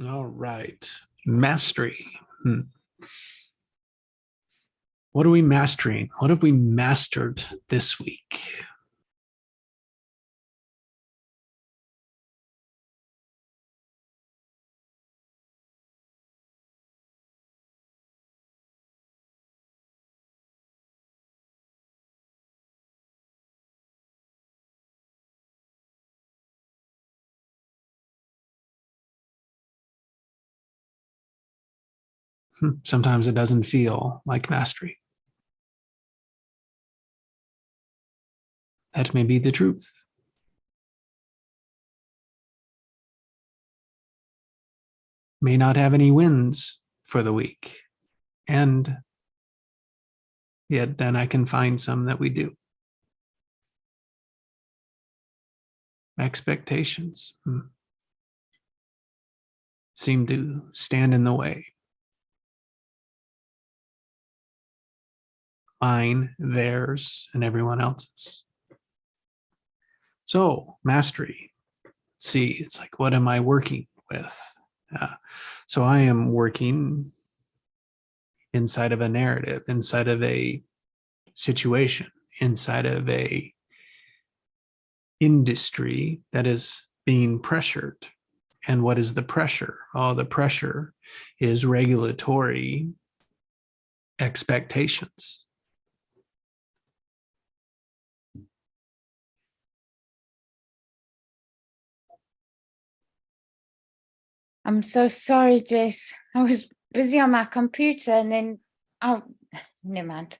All right. Mastery. What are we mastering? What have we mastered this week? Sometimes it doesn't feel like mastery. That may be the truth. May not have any wins for the week. And yet then I can find some that we do. Expectations seem to stand in the way. Mine, theirs, and everyone else's. So, mastery. Let's see, it's like, what am I working with? So I am working inside of a narrative, inside of a situation, inside of a industry that is being pressured. And what is the pressure? Oh, the pressure is regulatory expectations. I'm so sorry, Jess. I was busy on my computer and then, oh, never mind.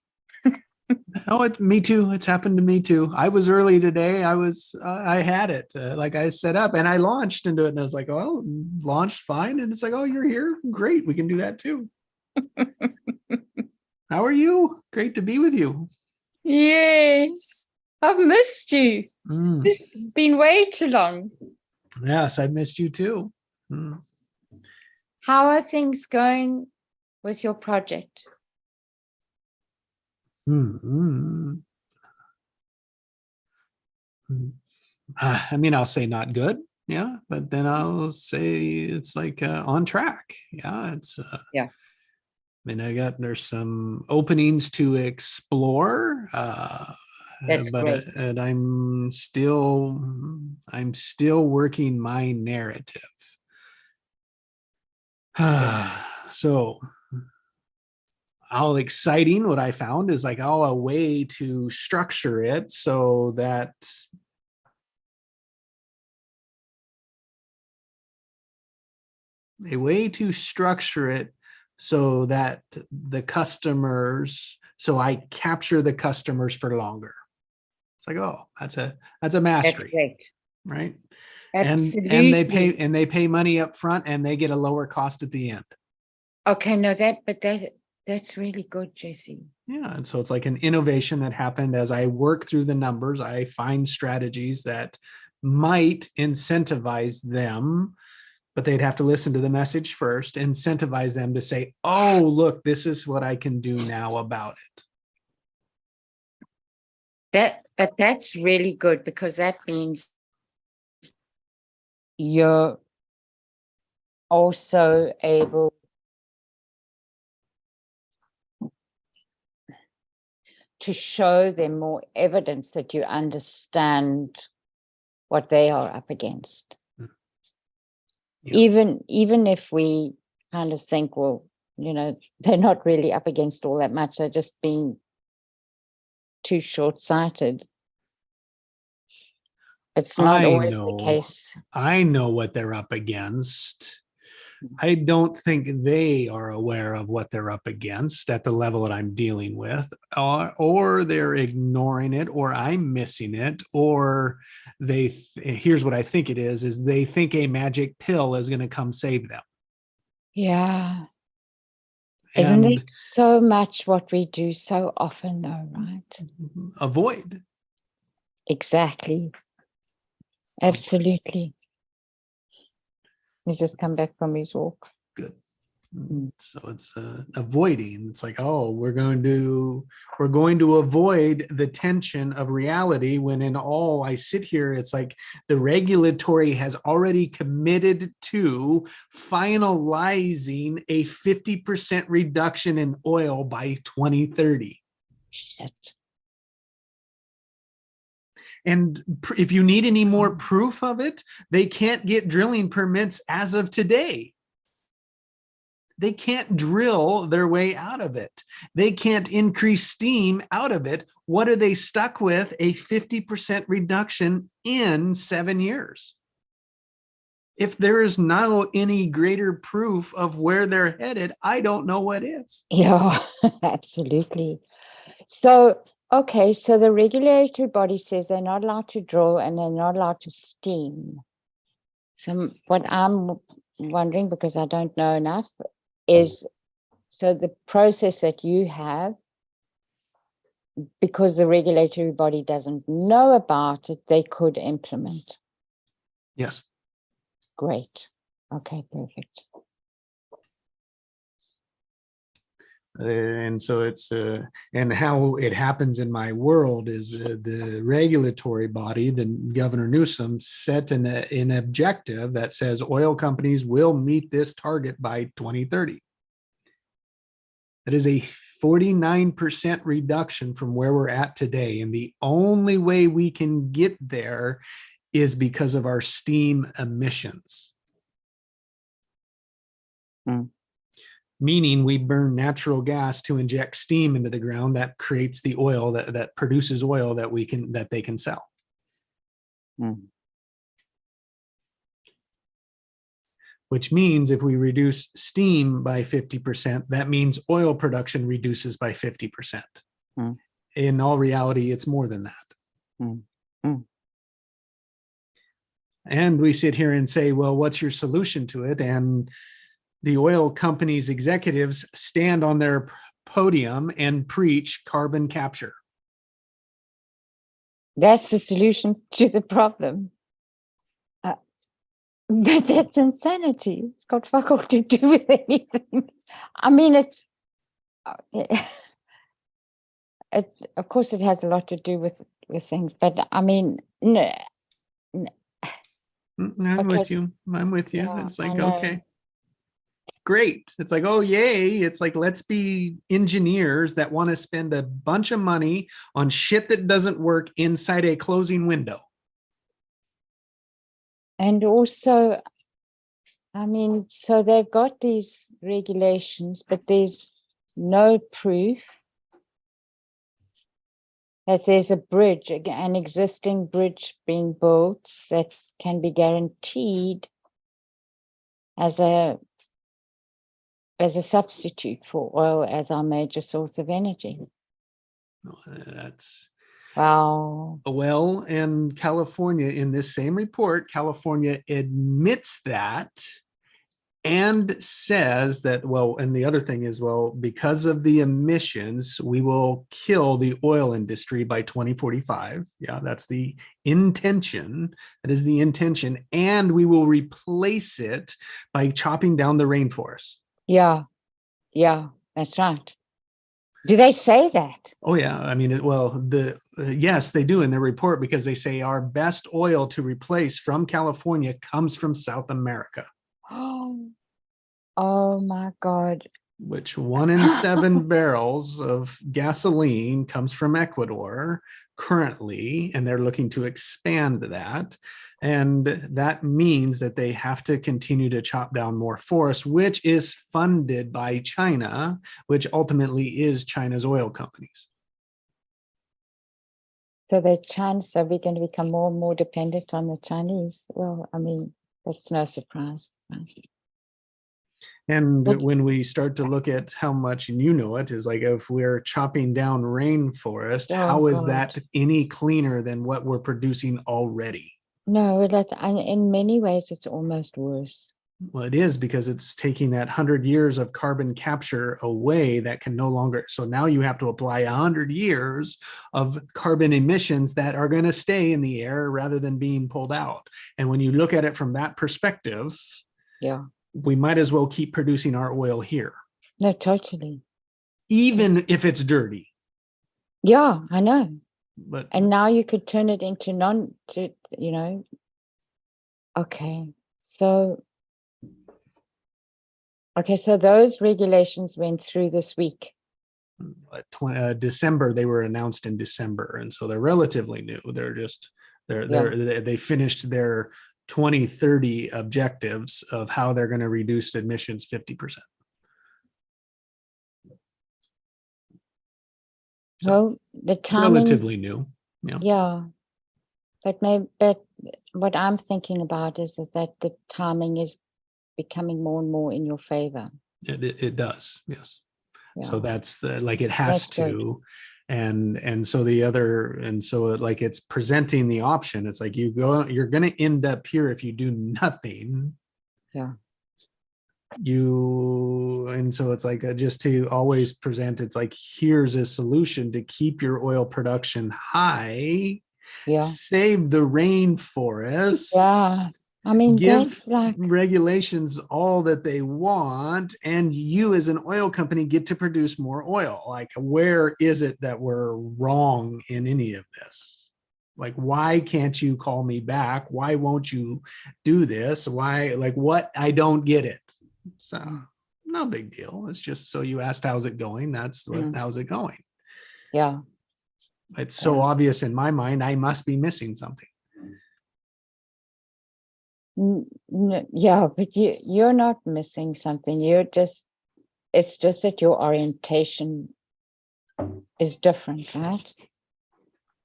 Oh, me too. It's happened to me too. I was early today. I had it like I set up and I launched into it and I was like, oh, launched fine. And it's like, oh, you're here. Great. We can do that too. How are you? Great to be with you. Yes, I've missed you. It's been way too long. Yes, I missed you too. How are things going with your project? I mean, I'll say not good. Yeah. But then I'll say it's like on track. Yeah. It's, yeah. I mean, there's some openings to explore. That's great. And I'm still working my narrative. So how exciting what I found is like, a way to structure it so that the customers, so I capture the customers for longer. It's like, oh, that's a mastery. That's great. Right. Absolutely. And they pay money up front and they get a lower cost at the end. Okay, no, that's really good, Jesse. Yeah. And so it's like an innovation that happened as I work through the numbers. I find strategies that might incentivize them, but they'd have to listen to the message first, incentivize them to say, oh, look, this is what I can do now about it. But that's really good because that means you're also able to show them more evidence that you understand what they are up against. Yeah. Even if we kind of think, well, they're not really up against all that much, they're just being too short-sighted. It's not always the case. I know what they're up against. I don't think they are aware of what they're up against at the level that I'm dealing with, or they're ignoring it, or I'm missing it, or here's what I think it is they think a magic pill is going to come save them. Yeah. Isn't it so much what we do so often though, right? Avoid. Exactly. Absolutely. He's just come back from his walk. Good. So it's avoiding. It's like, oh, we're going to avoid the tension of reality, when in all I sit here, it's like the regulatory has already committed to finalizing a 50% reduction in oil by 2030. Shit. And if you need any more proof of it, they can't get drilling permits as of today. They can't drill their way out of it. They can't increase steam out of it. What are they stuck with? A 50% reduction in 7 years. If there is now any greater proof of where they're headed, I don't know what is. Yeah, absolutely. So, okay, so the regulatory body says they're not allowed to drill and they're not allowed to steam. So what I'm wondering, because I don't know enough, is so the process that you have, because the regulatory body doesn't know about it, they could implement. Yes. Great. Okay, perfect. And so it's and how it happens in my world is the regulatory body, the Governor Newsom, set an objective that says oil companies will meet this target by 2030. That is a 49% reduction from where we're at today. And the only way we can get there is because of our steam emissions. Meaning we burn natural gas to inject steam into the ground that creates the oil that produces oil that they can sell. Which means if we reduce steam by 50%, that means oil production reduces by 50%. In all reality, it's more than that. And we sit here and say, well, what's your solution to it? And the oil companies' executives stand on their podium and preach carbon capture. That's the solution to the problem. But that's insanity. It's got fuck all to do with anything. I mean, of course, it has a lot to do with things, but I mean, no. I'm with you. Yeah, it's like, okay, great. It's like, oh, yay. It's like, let's be engineers that want to spend a bunch of money on shit that doesn't work inside a closing window. And also, I mean, so they've got these regulations, but there's no proof that there's a bridge, an existing bridge being built that can be guaranteed as a substitute for oil as our major source of energy. That's wow. Well, and California, in this same report, California admits that and says that, well, and the other thing is, well, because of the emissions, we will kill the oil industry by 2045. Yeah, that's the intention. That is the intention. And we will replace it by chopping down the rainforest. Yeah, that's right. Do they say that? Oh, yeah. I mean, yes, they do in their report, because they say our best oil to replace from California comes from South America. Oh my God. Which 1 in 7 barrels of gasoline comes from Ecuador currently, and they're looking to expand that. And that means that they have to continue to chop down more forest, which is funded by China, which ultimately is China's oil companies. So so we're going to become more and more dependent on the Chinese. Well, I mean, that's no surprise. And when we start to look at how much, and you know it, is like, if we're chopping down rainforest, how is that any cleaner than what we're producing already? No, in many ways, it's almost worse. Well, it is, because it's taking that 100 years of carbon capture away that can no longer. So now you have to apply 100 years of carbon emissions that are going to stay in the air rather than being pulled out. And when you look at it from that perspective, yeah, we might as well keep producing our oil here, No, totally. even if it's dirty. Yeah, I know. But And now you could turn it into okay. So, so those regulations went through this week. December, they were announced in December, and so they're relatively new. They're just they finished their 2030 objectives of how they're going to reduce emissions 50%. So Well, the timing, relatively new. yeah. But what I'm thinking about is that the timing is becoming more and more in your favor. It does, yes. Yeah. So that's like it has That's good. to. And so like it's presenting the option. It's like you're going to end up here if you do nothing. Yeah. And so it's like just to always present, it's like, here's a solution to keep your oil production high. Yeah. Save the rainforest. Yeah. I mean, give like regulations all that they want, and you as an oil company get to produce more oil. Like, where is it that we're wrong in any of this? Like, why can't you call me back? Why won't you do this? Why, like, what? I don't get it. So no big deal. It's just, so you asked, how's it going? That's what, how's it going? Yeah. It's so obvious in my mind, I must be missing something. Yeah, but you're not missing something. It's just that your orientation is different, right?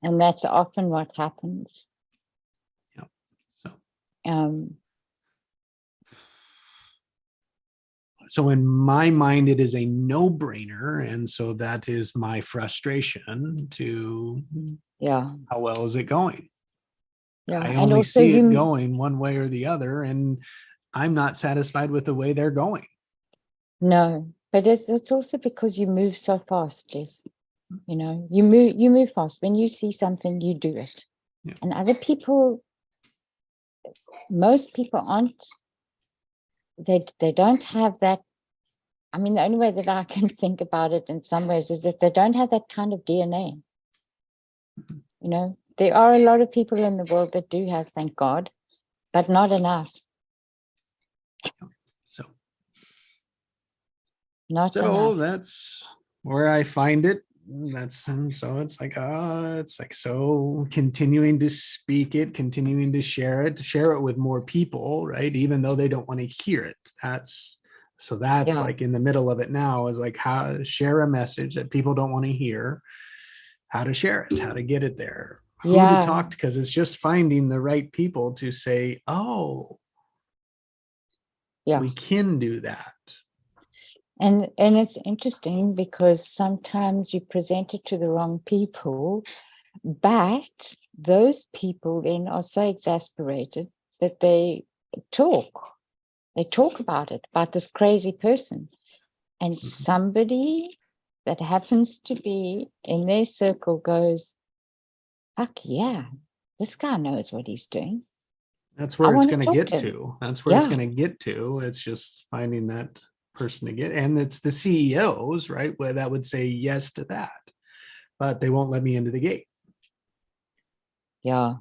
And that's often what happens. Yeah. So so in my mind, it is a no-brainer. And so that is my frustration to, how well is it going? Yeah. I And only also see it going one way or the other, and I'm not satisfied with the way they're going. No, but it's also because you move so fast, Jess. You move fast. When you see something, you do it. Yeah. And most people aren't, they don't have that. I mean, the only way that I can think about it in some ways is that they don't have that kind of DNA. There are a lot of people in the world that do have, thank God, but not enough. So Not enough. That's where I find it. And so it's like, so continuing to speak it, continuing to share it with more people, right? Even though they don't want to hear it. That's like in the middle of it now, is like how to share a message that people don't want to hear, how to share it, how to get it there, who to talk to, because it's just finding the right people to say, oh, we can do that. And it's interesting because sometimes you present it to the wrong people, but those people then are so exasperated that they talk about it, about this crazy person. And somebody that happens to be in their circle goes, fuck yeah, this guy knows what he's doing. That's where it's going to get to. That's where it's going to get to. It's just finding that person to get, and it's the CEOs, right, where that would say yes to that, but they won't let me into the gate. Yeah.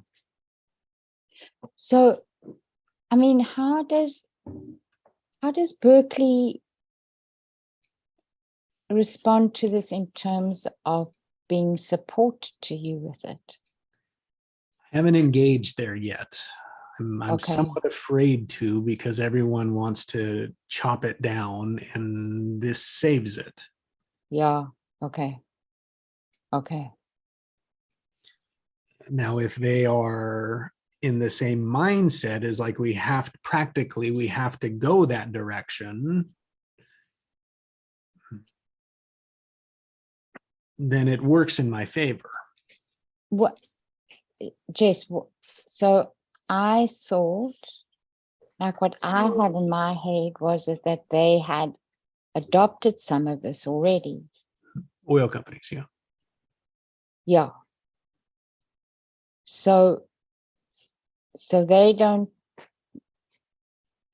So, I mean, how does Berkeley respond to this in terms of being support to you with it? I haven't engaged there yet. I'm somewhat afraid to, because everyone wants to chop it down, and this saves it. Yeah. Okay. Now, if they are in the same mindset as like, we have to go that direction, then it works in my favor. What, Jess, so I thought, like, what I had in my head was that they had adopted some of this already. Oil companies, yeah. Yeah. So they don't,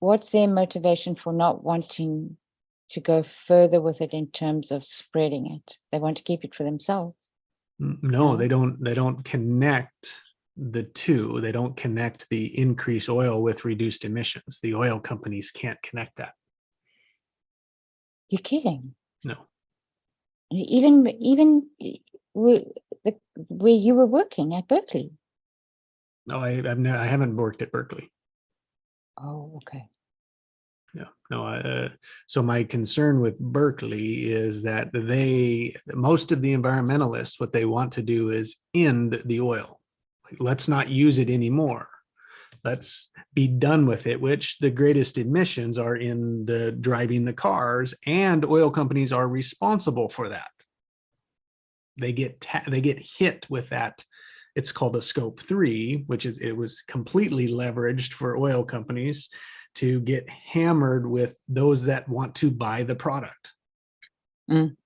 what's their motivation for not wanting to go further with it in terms of spreading it? They want to keep it for themselves. No, No. they don't connect the two. They don't connect the increased oil with reduced emissions. The oil companies can't connect that. You're kidding. No. Even where you were working at Berkeley. No, I haven't worked at Berkeley. Oh, okay. Yeah, no. So my concern with Berkeley is that most of the environmentalists, what they want to do is end the oil. Like, let's not use it anymore. Let's be done with it, which the greatest emissions are in the driving the cars, and oil companies are responsible for that. They get hit with that. It's called a scope 3, which is, it was completely leveraged for oil companies to get hammered with those that want to buy the product. Mm.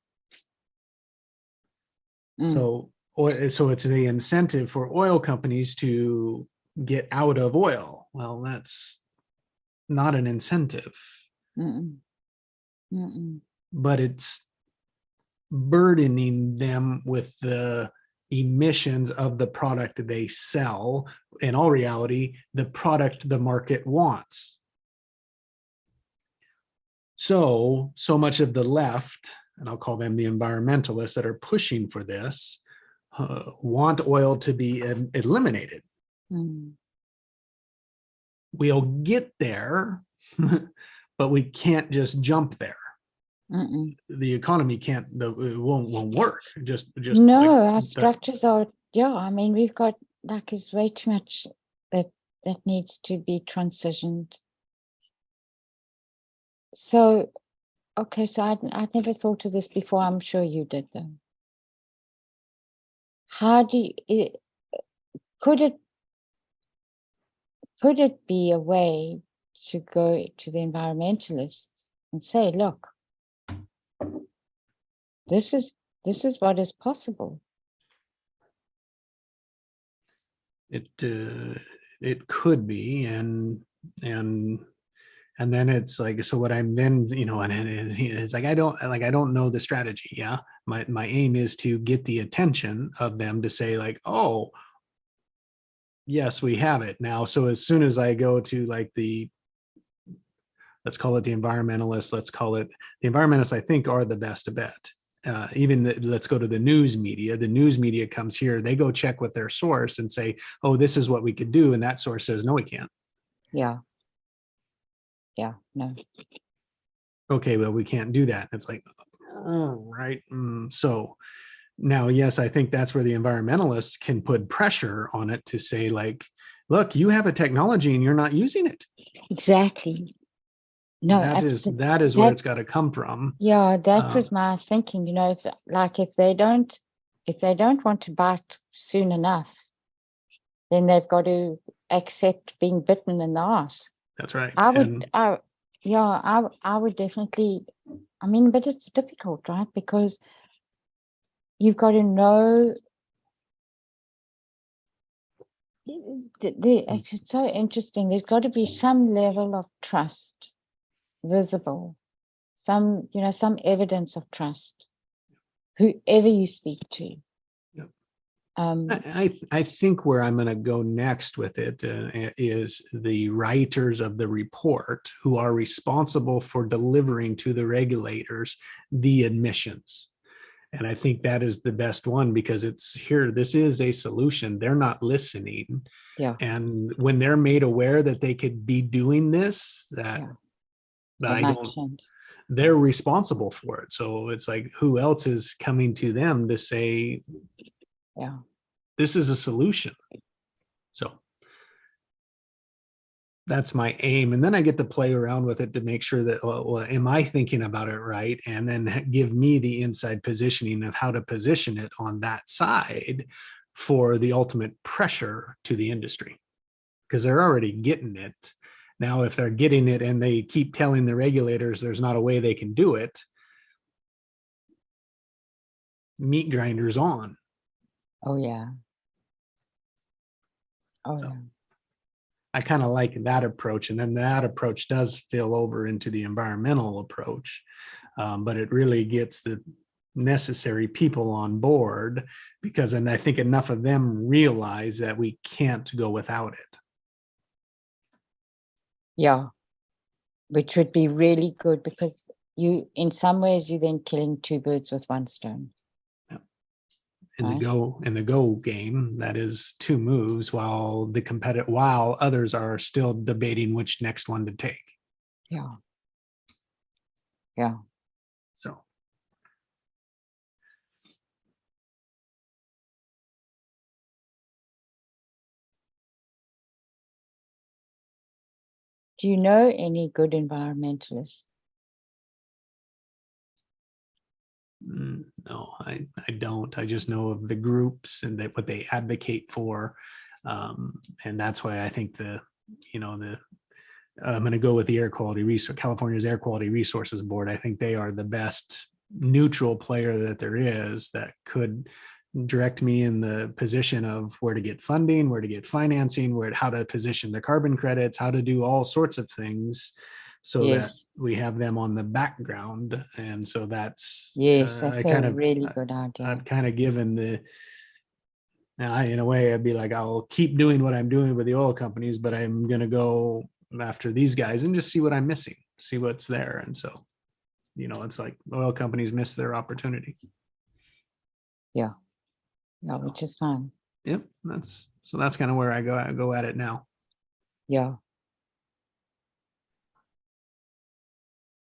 So it's the incentive for oil companies to get out of oil. Well, that's not an incentive, Mm-mm. Mm-mm. but it's burdening them with the emissions of the product they sell. In all reality, the product the market wants. So much of the left, and I'll call them the environmentalists that are pushing for this, want oil to be eliminated. Mm. We'll get there, but we can't just jump there. Mm-mm. The economy can't, it won't work. Just No, like our structures are, yeah, I mean, we've got, like, is way too much that needs to be transitioned. So, okay, so I'd never thought of this before. I'm sure you did, though. How do you, could it be a way to go to the environmentalists and say, look, this is what is possible? It could be, and then it's like, so what I'm then, and it's like, I don't know the strategy. Yeah, my aim is to get the attention of them to say, like, oh yes, we have it now. So as soon as I go to, like, let's call it the environmentalists, the environmentalists, I think, are the best bet. Let's go to the news media. The news media comes here, they go check with their source and say, oh, this is what we could do. And that source says, no, we can't. Yeah. No. Okay, well, we can't do that. It's like, oh, right. So now, yes, I think that's where the environmentalists can put pressure on it to say, like, look, you have a technology and you're not using it. Exactly. No, that is where it's got to come from. Yeah, that was my thinking. If they don't want to bite soon enough, then they've got to accept being bitten in the ass. That's right. I would definitely. I mean, but it's difficult, right? Because you've got to know. It's so interesting. There's got to be some level of trust visible, some evidence of trust, whoever you speak to. Yep. Um, I think where I'm going to go next with it is the writers of the report who are responsible for delivering to the regulators the admissions. And I think that is the best one, because this is a solution. They're not listening. Yeah. And when they're made aware that they could be doing this, they're responsible for it. So it's like, who else is coming to them to say, yeah, this is a solution? So that's my aim. And then I get to play around with it to make sure that, well, am I thinking about it right? And then give me the inside positioning of how to position it on that side for the ultimate pressure to the industry, because they're already getting it. Now, if they're getting it and they keep telling the regulators there's not a way they can do it, meat grinders on. Oh yeah. Oh So. yeah. I kind of like that approach. And then that approach does spill over into the environmental approach. But it really gets the necessary people on board, because, and I think enough of them realize that we can't go without it. Yeah, which would be really good, because you, in some ways, you're then killing two birds with one stone. In Right. the go game, that is two moves, while while others are still debating which next one to take. Yeah. Yeah. So Do you know any good environmentalists? no, I don't. I just know of the groups and that what they advocate for. And that's why I think I'm going to go with the California's Air Quality Resources Board. I think they are the best neutral player that there is, that could direct me in the position of where to get funding, where to get financing, how to position the carbon credits, how to do all sorts of things, so that Yes. we have them on the background. And so that's, Yes, I that's kind a of, really good idea. I've kind of given in a way, I'd be like, I'll keep doing what I'm doing with the oil companies, but I'm going to go after these guys and just see what I'm missing, see what's there. And so, it's like oil companies miss their opportunity. Yeah. Yeah, which is fine. Yep. That's kind of where I go at it now. Yeah.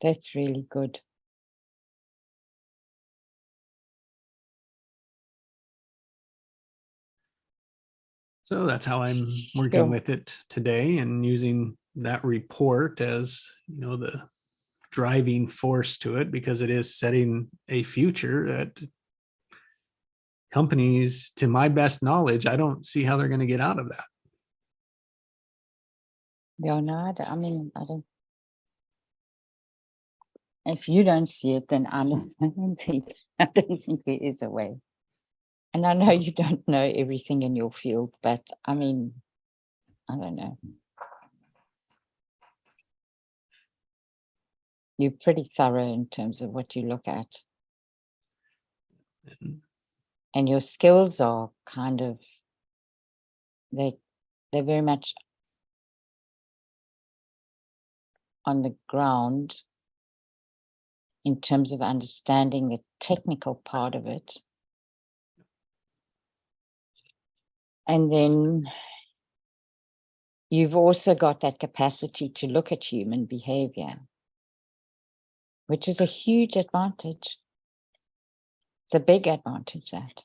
That's really good. So that's how I'm working Sure. with it today, and using that report as, the driving force to it, because it is setting a future that companies, to my best knowledge, I don't see how they're going to get out of that. Yeah, no, I mean, I don't. If you don't see it, then I don't think there is a way. And I know you don't know everything in your field, but I mean, I don't know. You're pretty thorough in terms of what you look at. And your skills are kind of, they're very much on the ground in terms of understanding the technical part of it. And then you've also got that capacity to look at human behavior, which is a huge advantage. It's a big advantage, that.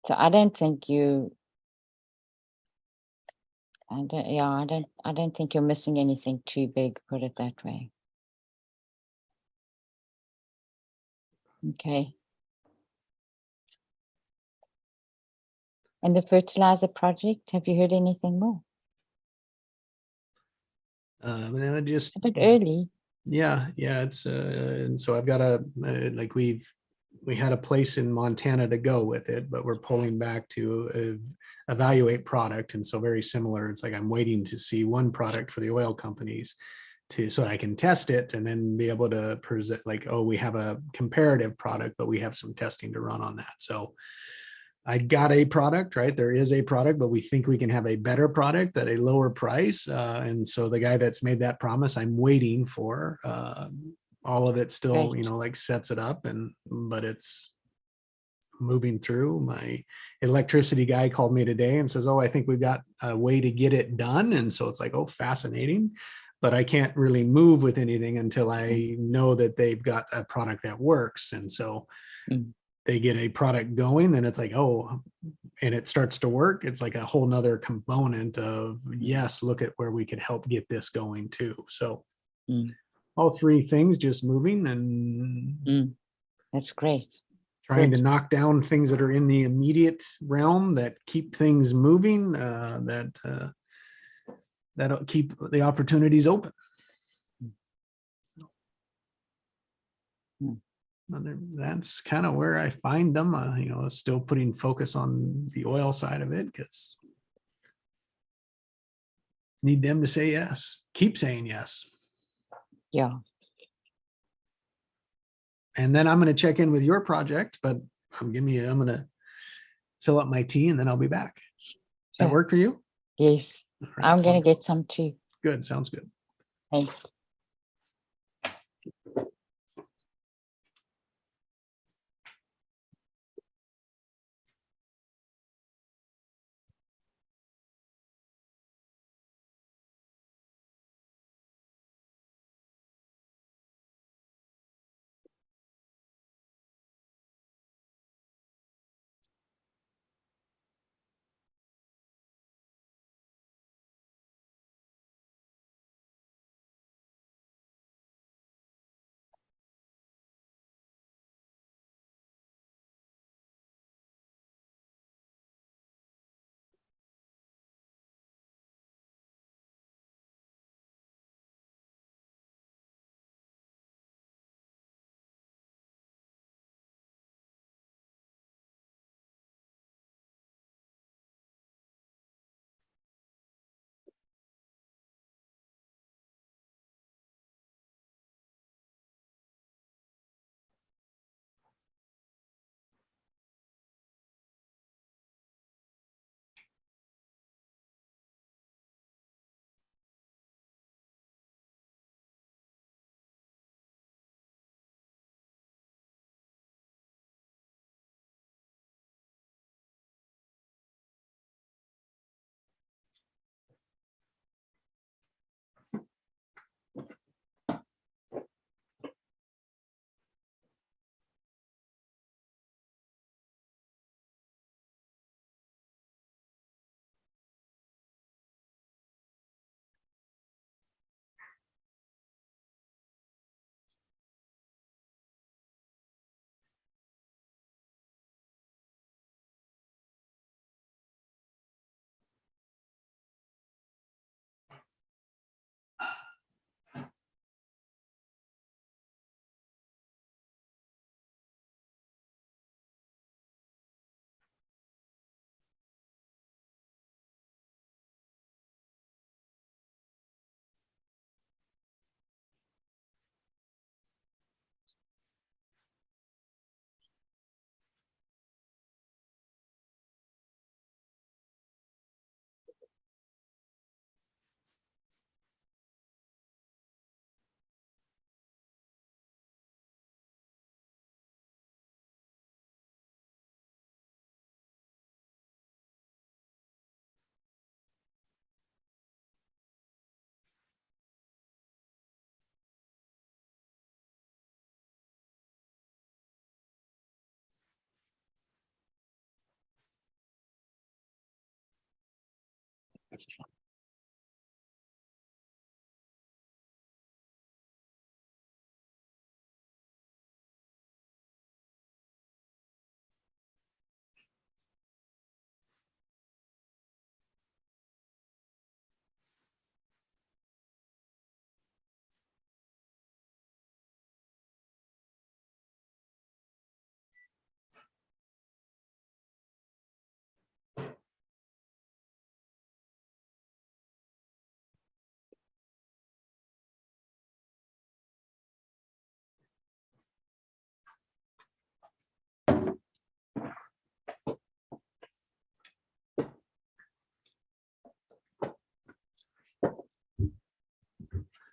So I don't think I don't think you're missing anything too big, put it that way. Okay. And the fertilizer project, have you heard anything more? Just A bit early. Yeah, it's and so I've got we had a place in Montana to go with it, but we're pulling back to evaluate product. And so very similar, it's like I'm waiting to see one product for the oil companies so I can test it, and then be able to present, like, oh, we have a comparative product, but we have some testing to run on that. So I got a product, right? There is a product, but we think we can have a better product at a lower price. And so the guy that's made that promise, I'm waiting for. All of it still, Great. like sets it up, but it's moving through. My electricity guy called me today and says, oh, I think we've got a way to get it done. And so it's like, oh, fascinating. But I can't really move with anything until I know that they've got a product that works. And so they get a product going, then it's like, oh, and it starts to work. It's like a whole nother component of, yes, look at where we could help get this going too. So all three things just moving, and That's great. trying to knock down things that are in the immediate realm that keep things moving, that'll keep the opportunities open. That's kind of where I find them, still putting focus on the oil side of it because need them to say yes, keep saying yes. Yeah. And then I'm going to check in with your project, but I'm going to fill up my tea and then I'll be back. Does that Yeah. work for you? Yes. All right, I'm going to get some too. good. Sounds good. Thanks.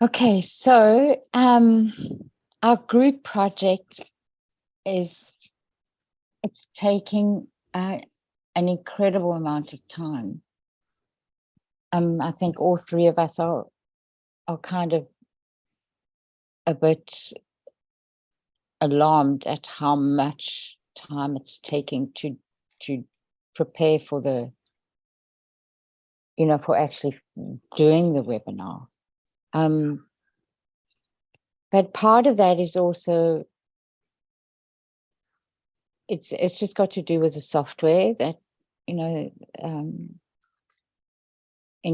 Okay, so our group project it's taking an incredible amount of time. I think all three of us are kind of a bit alarmed at how much time it's taking to prepare for the, for actually doing the webinar. But part of that is also, it's just got to do with the software that, in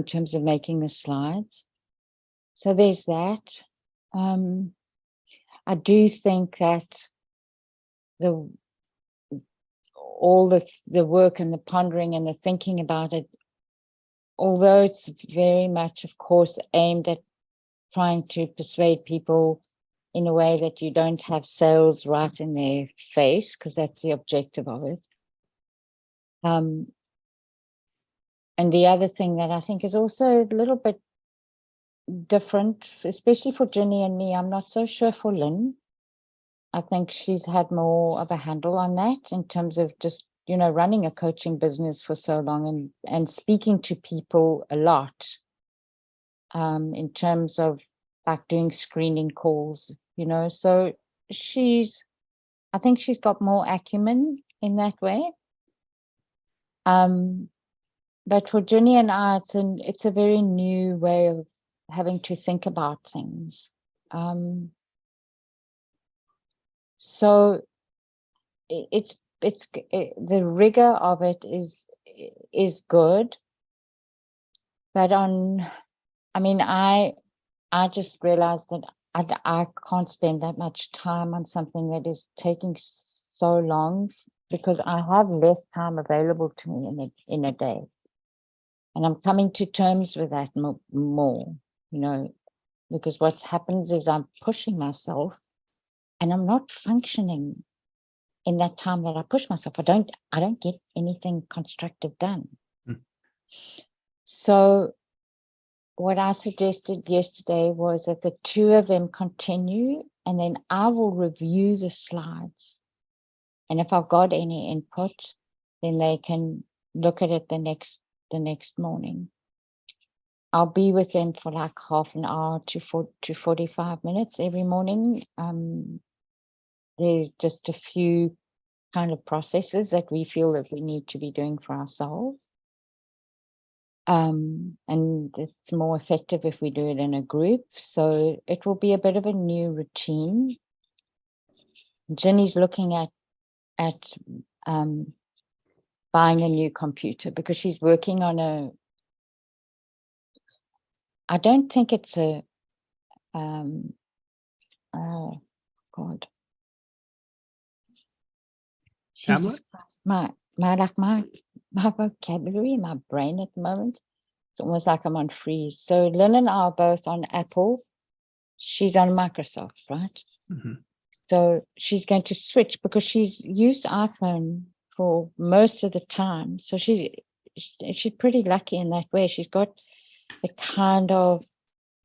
terms of making the slides. So there's that. I do think that the all the work and the pondering and the thinking about it, although it's very much, of course, aimed at trying to persuade people in a way that you don't have sales right in their face, because that's the objective of it. And the other thing that I think is also a little bit different, especially for Ginny and me, I'm not so sure for Lynn. I think she's had more of a handle on that in terms of just, you know, running a coaching business for so long and speaking to people a lot, in terms of like doing screening calls, you know. So I think she's got more acumen in that way. But for Ginny and I, it's a very new way of having to think about things. So the rigor of it is good, but I mean, I just realized that I can't spend that much time on something that is taking so long, because I have less time available to me in a day. And I'm coming to terms with that more, you know, because what happens is I'm pushing myself and I'm not functioning in that time that I push myself. I don't get anything constructive done. So what I suggested yesterday was that the two of them continue, and then I will review the slides. And if I've got any input, then they can look at it the next morning. I'll be with them for like half an hour to 45 minutes every morning. There's just a few kind of processes that we feel that we need to be doing for ourselves. And it's more effective if we do it in a group. So it will be a bit of a new routine. Ginny's looking at buying a new computer because she's working on I don't think it's a, oh God. Tablet? My vocabulary, my brain at the moment, it's almost like I'm on freeze. So Lynn and I are both on Apple. She's on Microsoft, right? Mm-hmm. So she's going to switch because she's used iPhone for most of the time. So she's pretty lucky in that way. She's got the kind of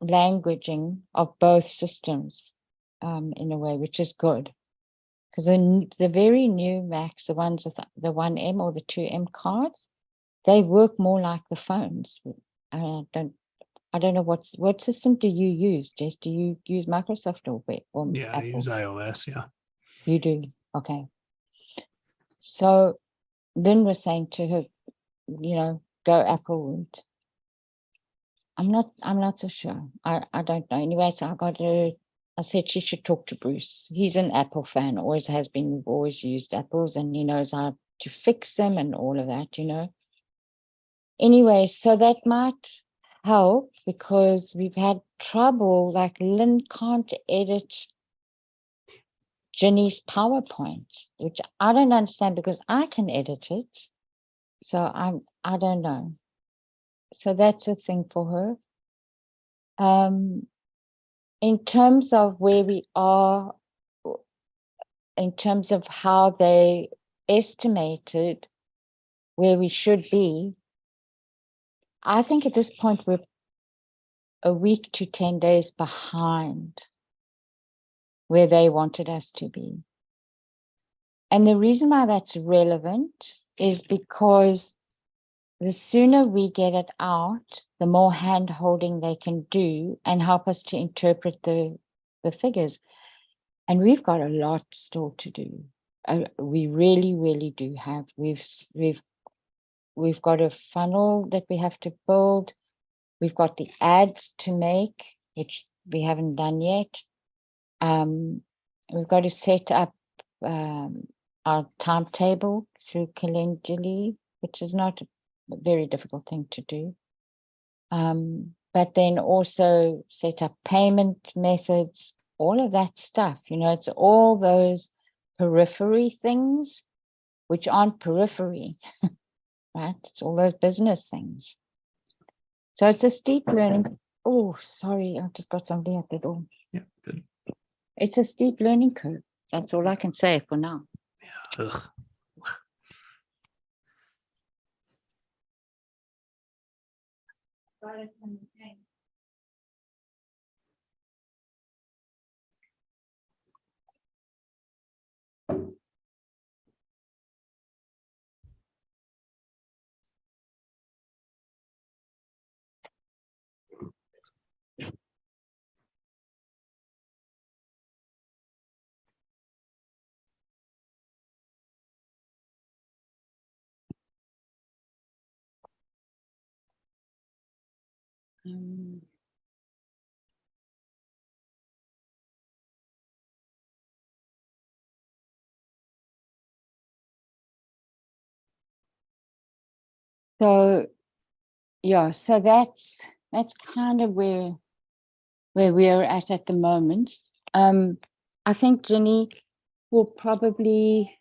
languaging of both systems in a way, which is good. Because the very new Macs, the ones with the 1M or the 2M cards, they work more like the phones. I don't know what system do you use, Jess? Do you use Microsoft or Yeah, Apple? I use iOS, yeah. You do? Okay. So Lynn was saying to her, you know, go Apple route. I'm not so sure. I don't know. Anyway, so I said she should talk to Bruce. He's an Apple fan, always has been. We've always used Apples and he knows how to fix them and all of that, you know. Anyway, so that might help because we've had trouble, like Lynn can't edit Ginny's PowerPoint, which I don't understand because I can edit it. So I don't know. So that's a thing for her. In terms of where we are, in terms of how they estimated where we should be, I think at this point we're a week to 10 days behind where they wanted us to be. And the reason why that's relevant is because the sooner we get it out, the more hand holding they can do and help us to interpret the figures. And we've got a lot still to do. We really, really do have. We've got a funnel that we have to build. We've got the ads to make, which we haven't done yet. We've got to set up our timetable through Calendly, which is not a very difficult thing to do. But then also set up payment methods, all of that stuff. You know, it's all those periphery things, which aren't periphery, right? It's all those business things. So it's a steep learning. Oh, sorry, I've just got somebody at the door. Yeah, good. It's a steep learning curve. That's all I can say for now. Ugh. So yeah, so that's kind of where we're at the moment. I think Jenny will probably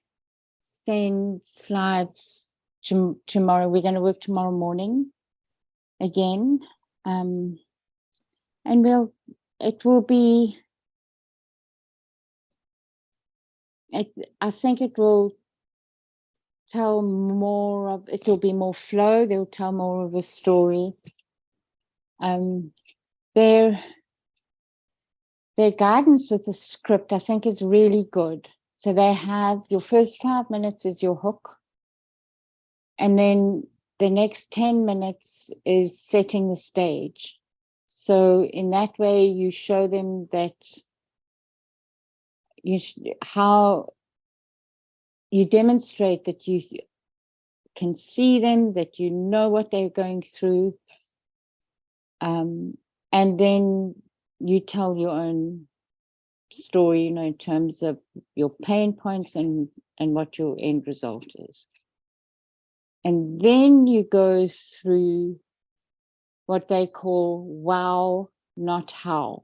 send slides tomorrow. We're going to work tomorrow morning again, and it will be. I think it will tell more of. It will be more flow. They'll tell more of a story. Their guidance with the script, I think, is really good. So they have your first 5 minutes is your hook. And then the next 10 minutes is setting the stage. So in that way, you show them that how you demonstrate that you can see them, that you know what they're going through. And then you tell your own story, in terms of your pain points and what your end result is. And then you go through what they call wow, not how.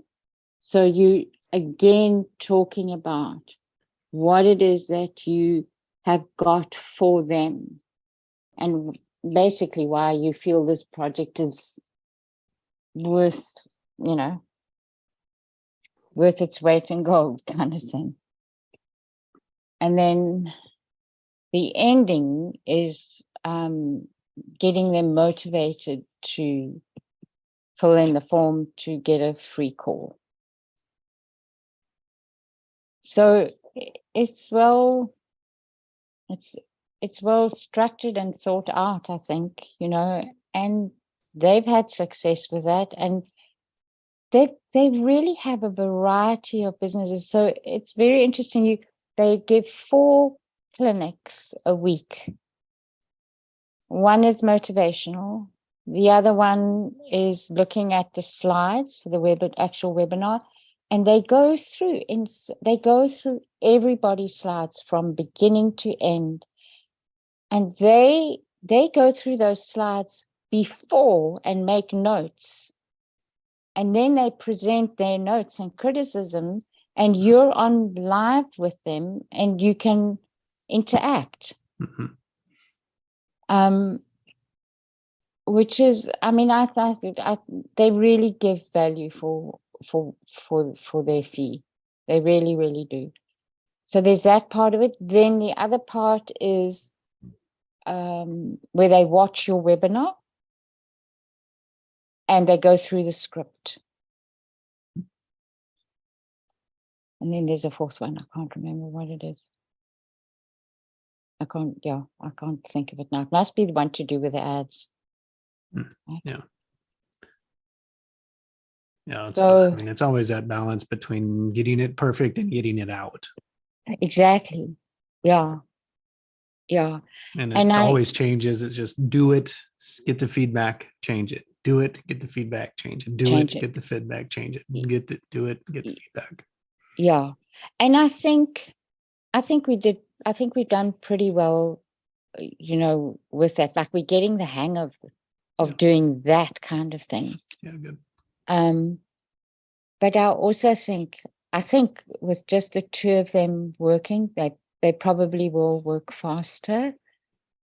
So you again talking about what it is that you have got for them and basically why you feel this project is worth, worth its weight in gold, kind of thing. And then the ending is getting them motivated to fill in the form to get a free call. So it's well structured and thought out, I think, and they've had success with that, and they really have a variety of businesses. So it's very interesting. They give 4 clinics a week. One is motivational. The other one is looking at the slides for the actual webinar, and they go through everybody's slides from beginning to end, and they go through those slides before and make notes, and then they present their notes and criticism, and you're on live with them, and you can interact. Mm-hmm. Which is, I thought they really give value for their fee. They really, really do. So there's that part of it. Then the other part is where they watch your webinar and they go through the script. And then there's a 4th one. I can't remember what it is. I can't think of it now. It must be the one to do with the ads. Yeah. Yeah. It's always that balance between getting it perfect and getting it out. Exactly. Yeah. Yeah. And it's always changes. It's just do it, get the feedback, change it. Do it, get the feedback, change it. Do it, get the feedback, change it. Do it, get the feedback. Yeah. And I think we've done pretty well, with that. Like we're getting the hang of doing that kind of thing. Yeah, good. But I also think with just the 2 of them working, they probably will work faster.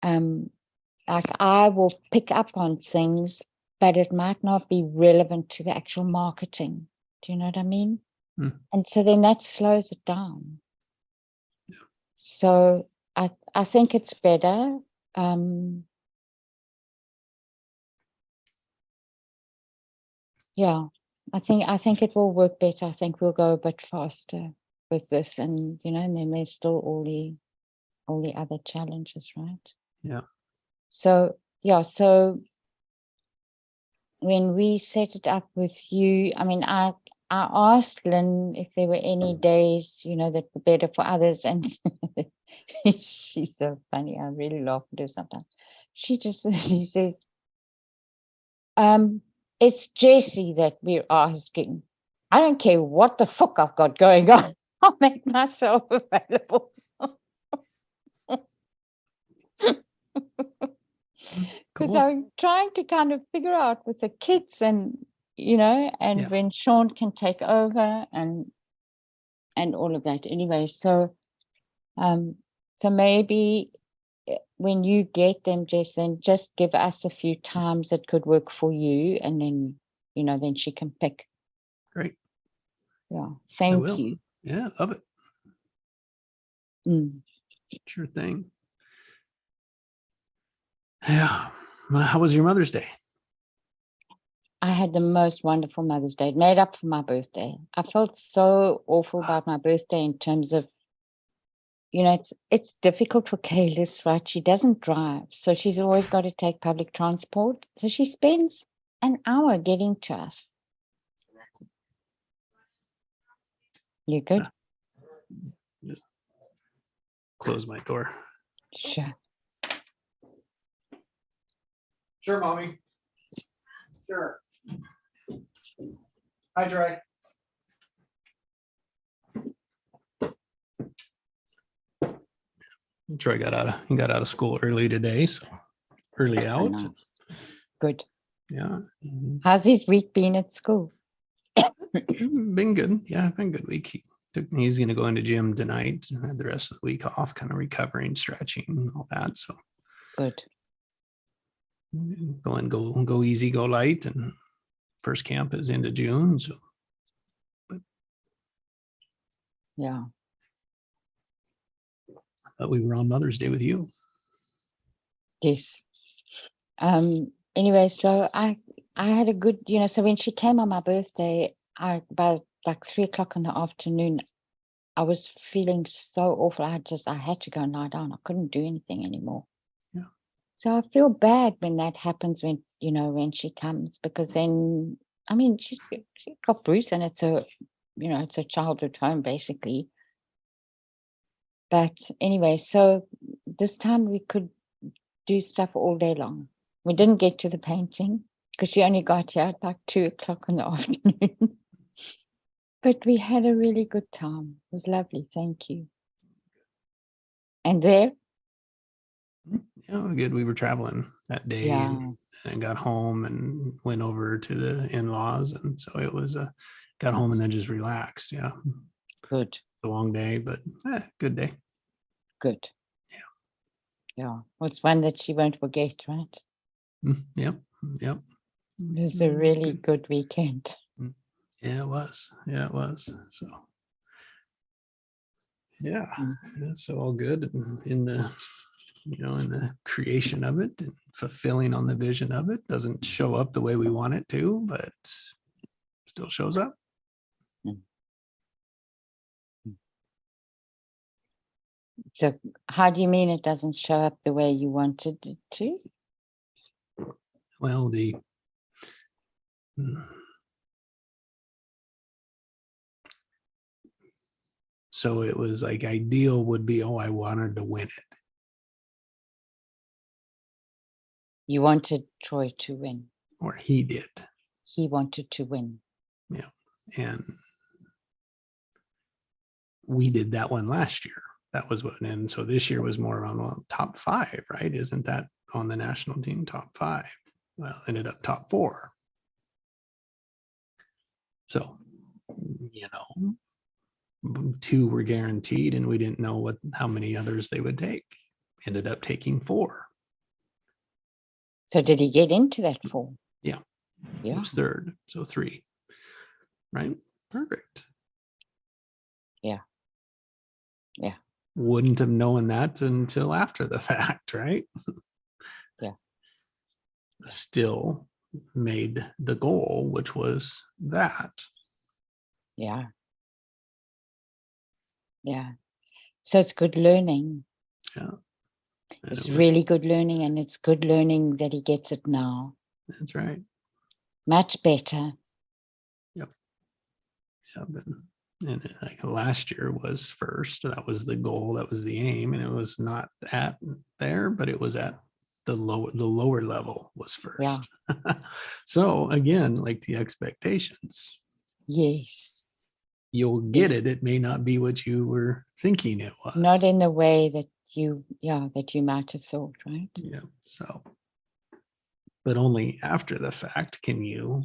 Like I will pick up on things, but it might not be relevant to the actual marketing. Do you know what I mean? Mm. And so then that slows it down. Yeah. So I think it's better. Yeah, I think it will work better. I think we'll go a bit faster with this, and and then there's still all the other challenges, right? Yeah. So yeah, so when we set it up with you, I mean, I asked Lynn if there were any days, that were better for others, and she's so funny. I really laugh at her sometimes. She says, it's Jessie that we're asking. I don't care what the fuck I've got going on. I'll make myself available. Because Cool. I'm trying to kind of figure out with the kids and Yeah. when Sean can take over and all of that. Anyway, so maybe when you get them, Jess, then just give us a few times that could work for you, and then then she can pick. Great. Yeah. I Thank will. you. Yeah, love it. Mm. Sure thing. Yeah. Well, how was your Mother's Day? I had the most wonderful Mother's Day. It made up for my birthday. I felt so awful about my birthday in terms of, it's difficult for Kaylis, right? She doesn't drive, so she's always got to take public transport. So she spends an hour getting to us. You good? Just close my door. Sure. Sure, Mommy. Sure. Hi, Dry. Troy got out of school early today, so early out. Nice. Good. Yeah. How's his week been at school? Been good. Yeah, been good week. He's going to go into gym tonight and had the rest of the week off, kind of recovering, stretching, and all that. So good. Go easy, go light, and first camp is into June. So, yeah. But we were on Mother's Day with you. Yes. Anyway, so I had a good, so when she came on my birthday, about like 3:00 in the afternoon, I was feeling so awful. I had to go and lie down. I couldn't do anything anymore. Yeah. So I feel bad when that happens, when she comes, because then, I mean, she's got Bruce, and it's a childhood home basically. But anyway, so this time we could do stuff all day long. We didn't get to the painting because she only got here at like 2:00 in the afternoon. But we had a really good time. It was lovely. Thank you. And there? Yeah, good. We were traveling that day and got home and went over to the in-laws. And so it was got home and then just relaxed. Yeah. Good. It's a long day, but good day. Good. Yeah. Well, it's one that she won't forget, right? Yep. It was a really good weekend. Yeah, it was. So yeah, so all good in the in the creation of it and fulfilling on the vision of it. Doesn't show up the way we want it to, but still shows up. So how do you mean it doesn't show up the way you wanted it to? Well, so it was like ideal would be, I wanted to win it. You wanted Troy to win. Or he did. He wanted to win. Yeah. And we did that one last year. That was what, and so this year was more around top 5, right? Isn't that on the national team top 5? Well, ended up top 4. So, 2 were guaranteed, and we didn't know how many others they would take. Ended up taking 4. So did he get into that 4? Yeah. Yeah. It was third, so 3. Right? Perfect. Yeah. Yeah. Wouldn't have known that until after the fact, right? Yeah. Still made the goal, which was that. Yeah. Yeah. So it's good learning. Yeah. It's really good learning, and it's good learning that he gets it now. That's right. Much better. Yep. Yeah. And like last year was first. That was the goal. That was the aim. And it was not at there, but it was at the lower level was first. Yeah. So again, like the expectations. Yes. You'll get it. It may not be what you were thinking it was. Not in the way that you might have thought, right? Yeah. So, but only after the fact can you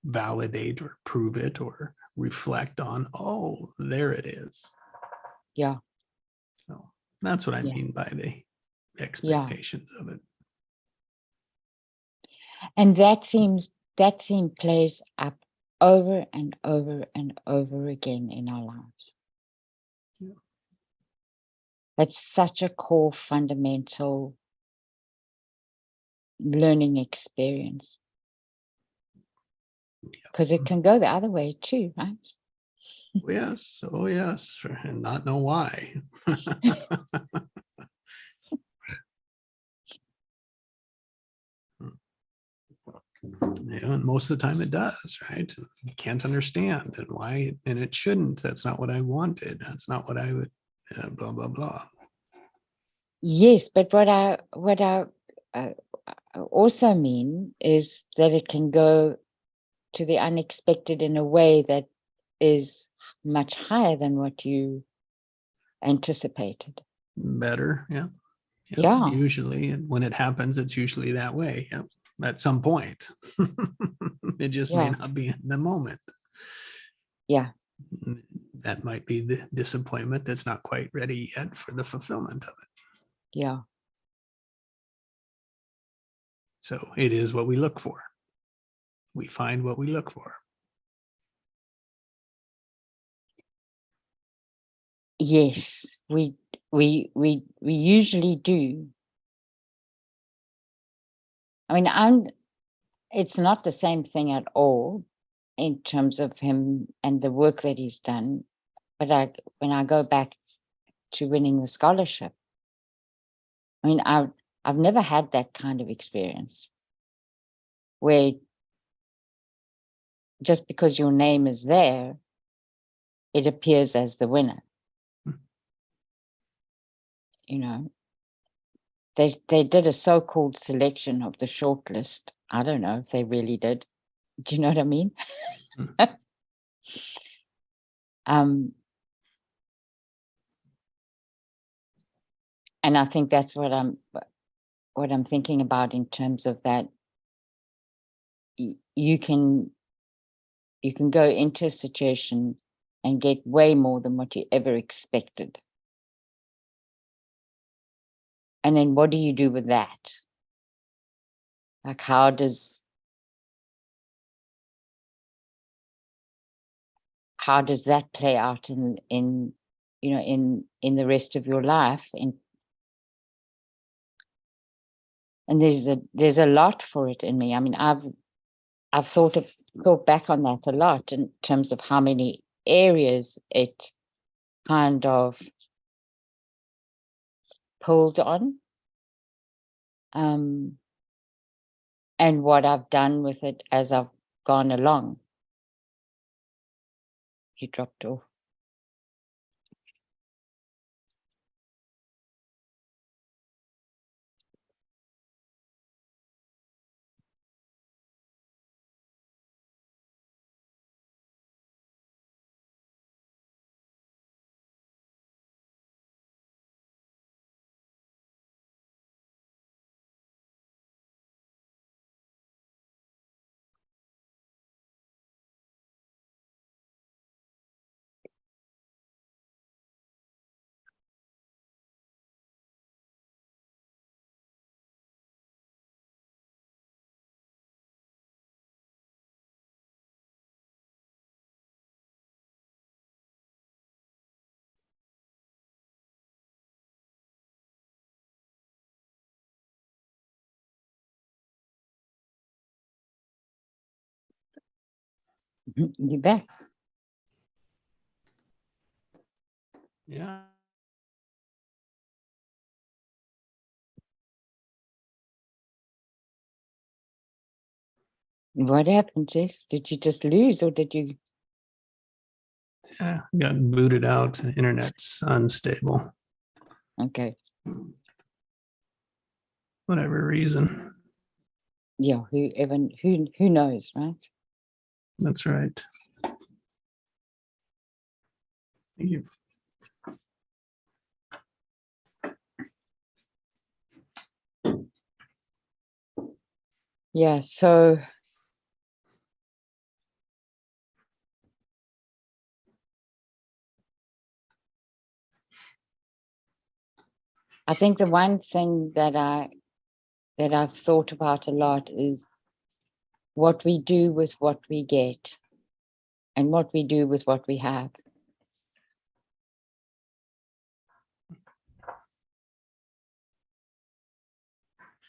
validate or prove it or reflect on, oh, there it is. Yeah. So that's what I Yeah. mean by the expectations of it. And that theme plays up over and over and over again in our lives. Yeah. That's such a core fundamental learning experience. Because it can go the other way too, right? Yes. Oh, yes. And not know why. Yeah, and most of the time it does, right? You can't understand and why, and it shouldn't. That's not what I wanted. That's not what I would, blah, blah, blah. Yes, but what I also mean is that it can go to the unexpected in a way that is much higher than what you anticipated. Better. Yeah. Yeah. Usually, and when it happens, it's usually that way. Yep. At some point. It just may Yeah. not be in the moment. Yeah. That might be the disappointment that's not quite ready yet for the fulfillment of it. Yeah. So it is what we look for. We find what we look for. Yes, we usually do. I mean, it's not the same thing at all in terms of him and the work that he's done. But when I go back to winning the scholarship, I mean, I've never had that kind of experience where just because your name is there, it appears as the winner. You know, they did a so-called selection of the shortlist. I don't know if they really did. Do you know what I mean? And I think that's what I'm thinking about in terms of that. You can go into a situation and get way more than what you ever expected. And then what do you do with that? Like, how does that play out in the rest of your life? And there's a lot for it in me. I mean, I've thought back on that a lot in terms of how many areas it kind of pulled on, and what I've done with it as I've gone along. He dropped off. You bet. Yeah. What happened, Jess? Did you just lose or did you? Yeah, got booted out. Internet's unstable. Okay. Whatever reason. Yeah, who knows, right? That's right. Thank you. Yeah, so I think the one thing that I've thought about a lot is what we do with what we get and what we do with what we have.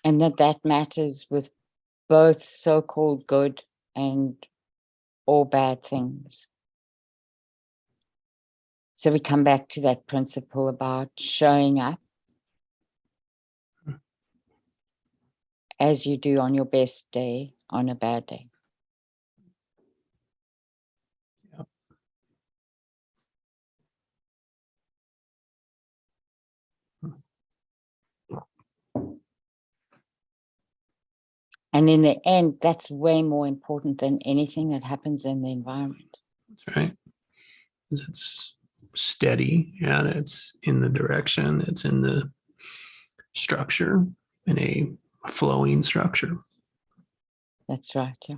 And that matters with both so-called good and or bad things. So we come back to that principle about showing up as you do on your best day, on a bad day. Yep. And in the end, that's way more important than anything that happens in the environment. That's right. It's steady and it's in the direction, it's in the structure, in a flowing structure. That's right, yeah.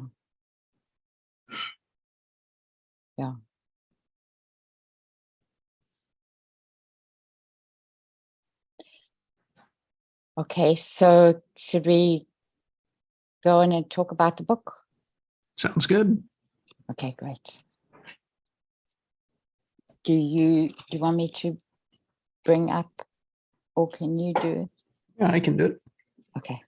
Yeah. Okay, so should we go in and talk about the book? Sounds good. Okay, great. Do you want me to bring up, or can you do it? Yeah, I can do it. Okay.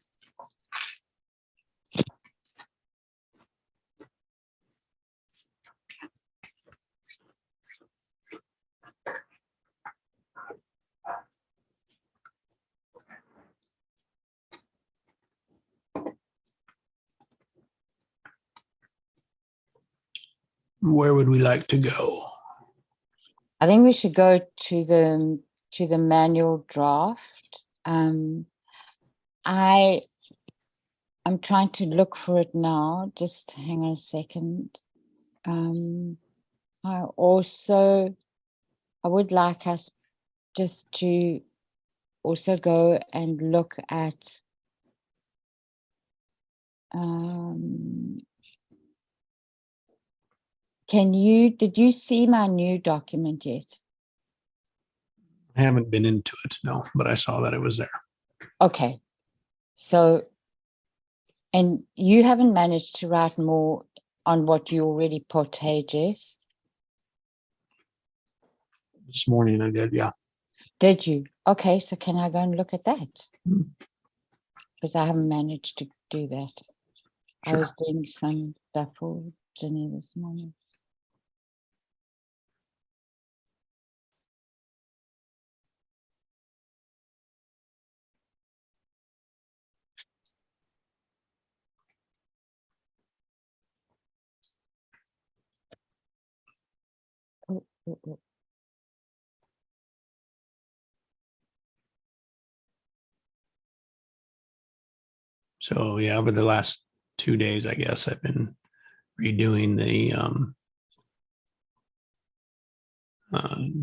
Where would we like to go? I think we should go to the manual draft. I'm trying to look for it now. Just hang on a second. I would like us just to also go and look at did you see my new document yet? I haven't been into it, no, but I saw that it was there. Okay. So, and you haven't managed to write more on what you already put, hey, Jess? This morning I did, yeah. Did you? Okay, so can I go and look at that? Mm. Because I haven't managed to do that. Sure. I was doing some stuff for Jenny this morning. Oh. So yeah, over the last 2 days, I guess I've been redoing the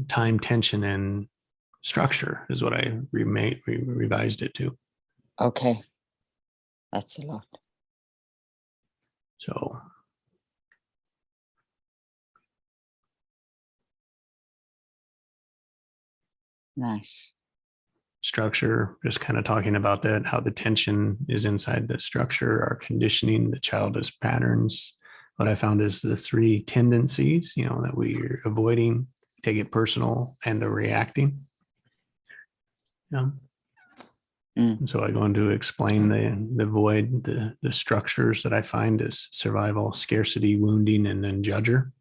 time, tension, and structure is what I revised it to. Okay, that's a lot. So Nice. structure, just kind of talking about that, how the tension is inside the structure, our conditioning, the childish patterns. What I found is the 3 tendencies, that we're avoiding, take it personal, and the reacting. Yeah. And so I go on to explain the void, the structures that I find is survival, scarcity, wounding, and then judger.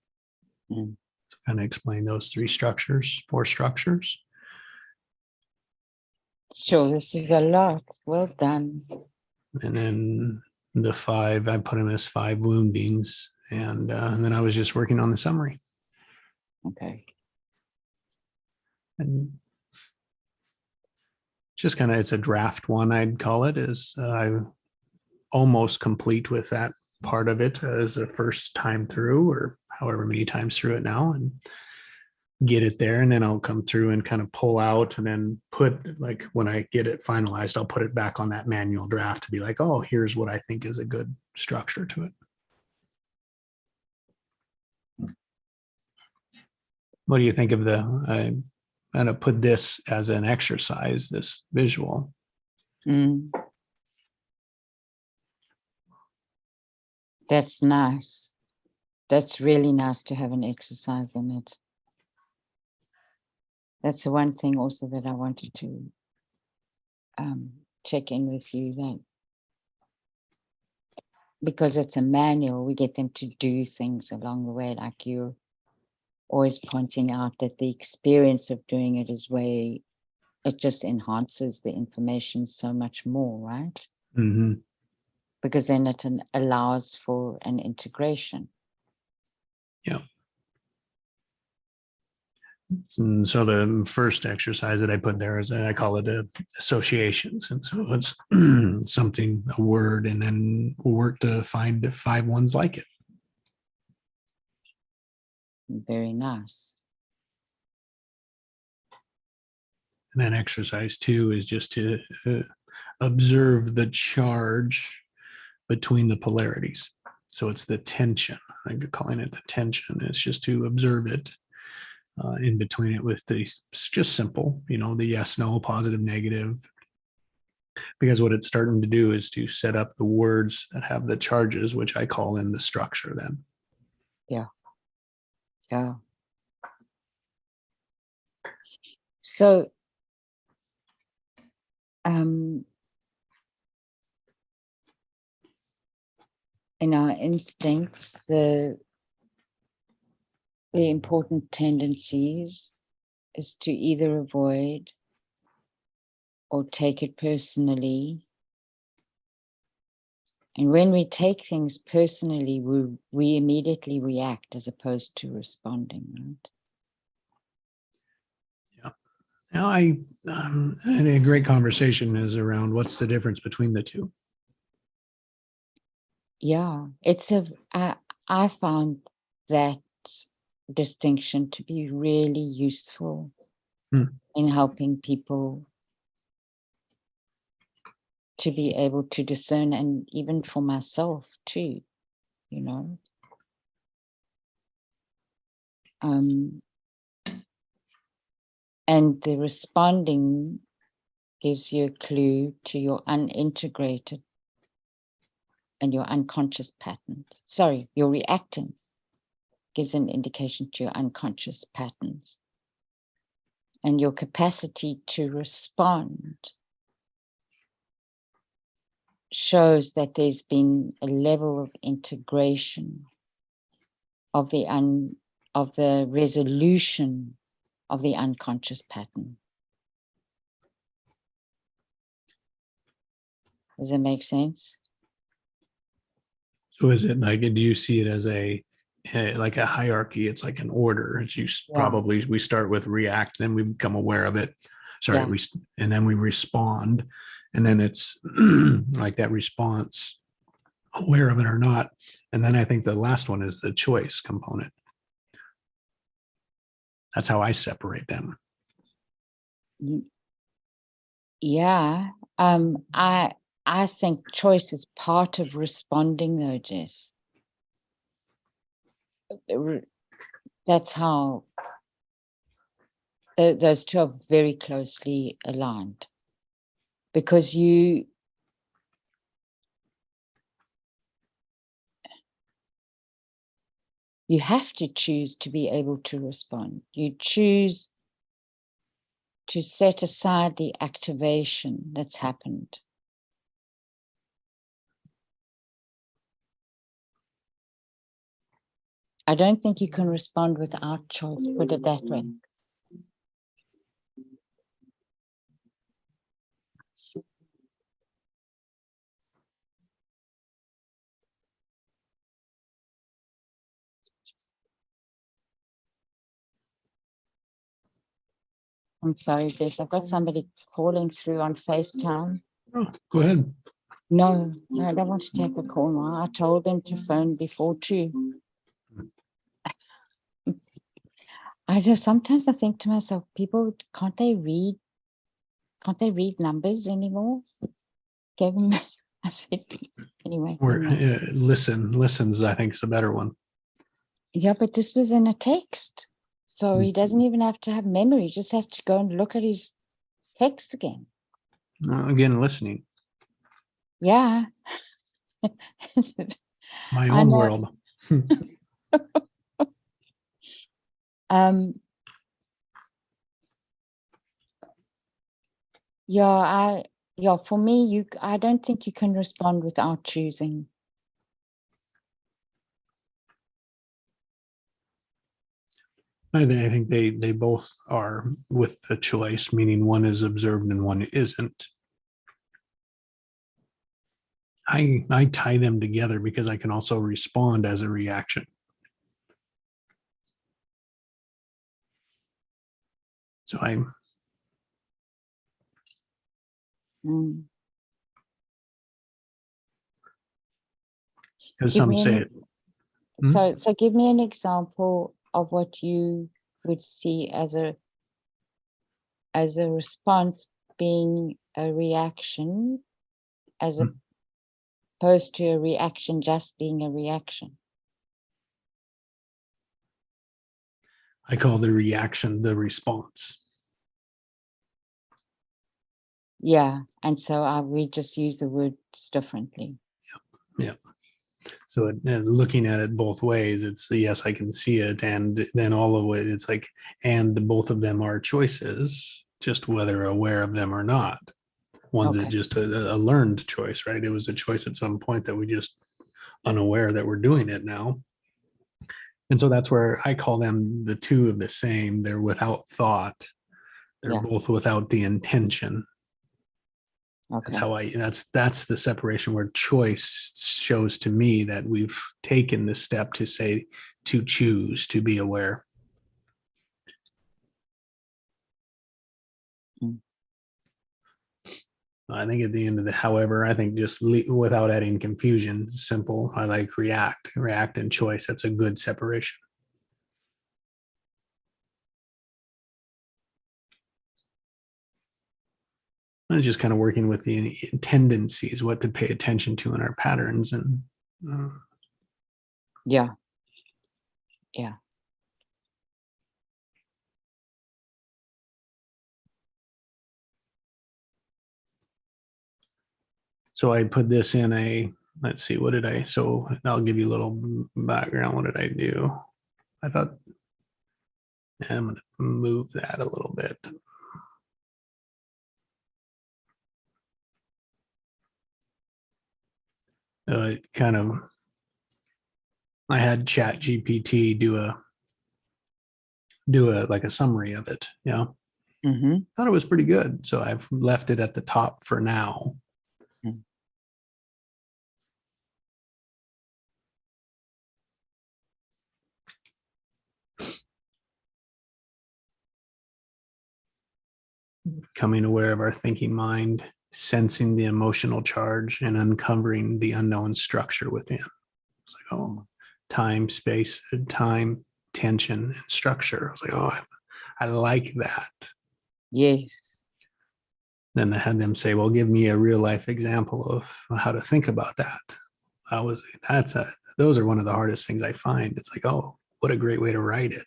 Mm. So kind of explain those four structures. Sure, this is a lot. Well done. And then the five, I put them as 5 woundings. And then I was just working on the summary. Okay. And just kind of, it's a draft one, I'd call it, is I'm almost complete with that part of it as a first time through, or however many times through it now, and get it there. And then I'll come through and kind of pull out and then put, like, when I get it finalized, I'll put it back on that manual draft to be like, oh, here's what I think is a good structure to it. What do you think of I'm going to put this as an exercise, this visual. Mm. That's nice. That's really nice to have an exercise in it. That's the one thing also that I wanted to check in with you, that because it's a manual, we get them to do things along the way, like you're always pointing out that the experience of doing it is way, it just enhances the information so much more, right? Mm-hmm. Because then it allows for an integration. Yeah. And so the first exercise that I put there is, I call it associations. And so it's something, a word, and then work to find 5 ones like it. Very nice. And then exercise 2 is just to observe the charge between the polarities. So it's the tension. I'm calling it the tension. It's just to observe it in between it with the just simple, the yes, no, positive, negative. Because what it's starting to do is to set up the words that have the charges, which I call in the structure then. Yeah. Yeah. So, in our instincts, the important tendencies is to either avoid or take it personally. And when we take things personally, we immediately react as opposed to responding, right? Yeah. Now I had a great conversation is around what's the difference between the two. Yeah, I found that distinction to be really useful in helping people to be able to discern, and even for myself too, and the responding gives you a clue to your unintegrated and your unconscious patterns. Sorry, your reacting gives an indication to your unconscious patterns. And your capacity to respond shows that there's been a level of integration of the resolution of the unconscious pattern. Does that make sense? So is it like, do you see it as like a hierarchy? It's like an order. It's probably, we start with react, then we become aware of it. Sorry, and then we respond. And then it's like that response, aware of it or not. And then I think the last one is the choice component. That's how I separate them. Yeah. I think choice is part of responding though, Jess. That's how those two are very closely aligned, because you have to choose to be able to respond. You choose to set aside the activation that's happened. I don't think you can respond without choice, put it that way. I'm sorry, Jess, I've got somebody calling through on FaceTime. Oh, go ahead. No, I don't want to take a call now. I told them to phone before 2. Sometimes I think to myself, people, can't they read numbers anymore? Gave them, I said, anyway. Or listens, I think is a better one. Yeah, but this was in a text. So he doesn't even have to have memory. He just has to go and look at his text again. Again, listening. Yeah. My I own know. world. Yeah, for me, I don't think you can respond without choosing. I think they both are with the choice, meaning one is observed and one isn't. I tie them together because I can also respond as a reaction. So Mm. because Give some me say an- it. Hmm? So give me an example of what you would see as a response being a reaction, as Hmm. opposed to a reaction just being a reaction. I call the reaction the response. Yeah, and so we just use the words differently. Yeah. So looking at it both ways, it's yes, I can see it, and then all of it, it's like, and both of them are choices, just whether aware of them or not. One's Okay. just a learned choice, right? It was a choice at some point that we just unaware that we're doing it now. And so that's where I call them the two of the same. They're without thought. They're Yeah. both without the intention. That's Okay. how that's the separation where choice shows to me that we've taken the step to say, to choose, to be aware. Mm. I think at the end of the, however, I think just without adding confusion, simple. I like react and choice. That's a good separation. And just kind of working with the tendencies, what to pay attention to in our patterns, and Yeah. Yeah. so I put this in a, let's see, what did I, so I'll give you a little background. What did I do? I thought, I'm going to move that a little bit. Kind of, I had Chat GPT do a like a summary of it. Yeah. Mm-hmm. Thought it was pretty good. So I've left it at the top for now. Mm. Becoming aware of our thinking mind, sensing the emotional charge, and uncovering the unknown structure within. It's like, oh, time, tension, and structure. I was like, oh, I like that. Yes. Then I had them say, well, give me a real life example of how to think about that. Those are one of the hardest things I find. It's like, oh, what a great way to write it.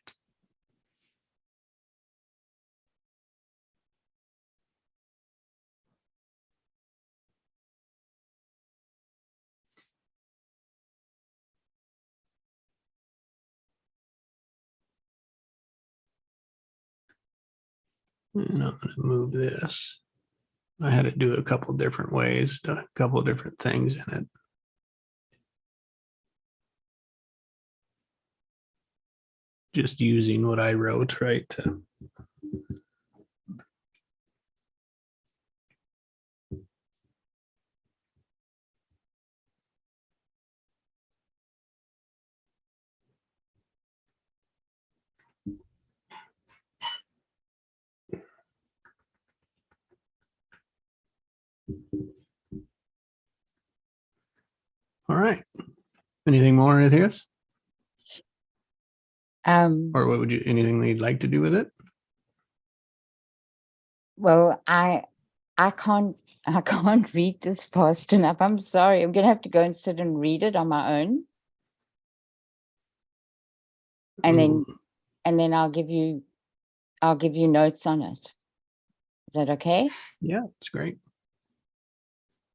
And I'm going to move this. I had to do it a couple different ways, a couple of different things in it. Just using what I wrote, right? All right. Anything more, anything else? Or what would you, anything that you'd like to do with it? Well, I can't read this fast enough. I'm sorry. I'm gonna have to go and sit and read it on my own. And then I'll give you notes on it. Is that okay? Yeah, it's great.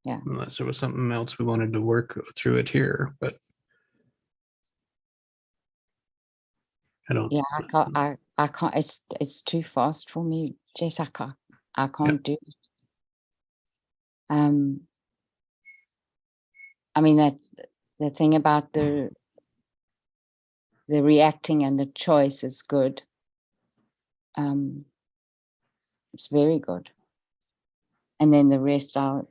Yeah. Unless there was something else we wanted to work through it here, but I don't. Yeah, I can't, it's too fast for me, Jess. I can't do it. I mean, that the thing about the reacting and the choice is good. It's very good. And then the rest out,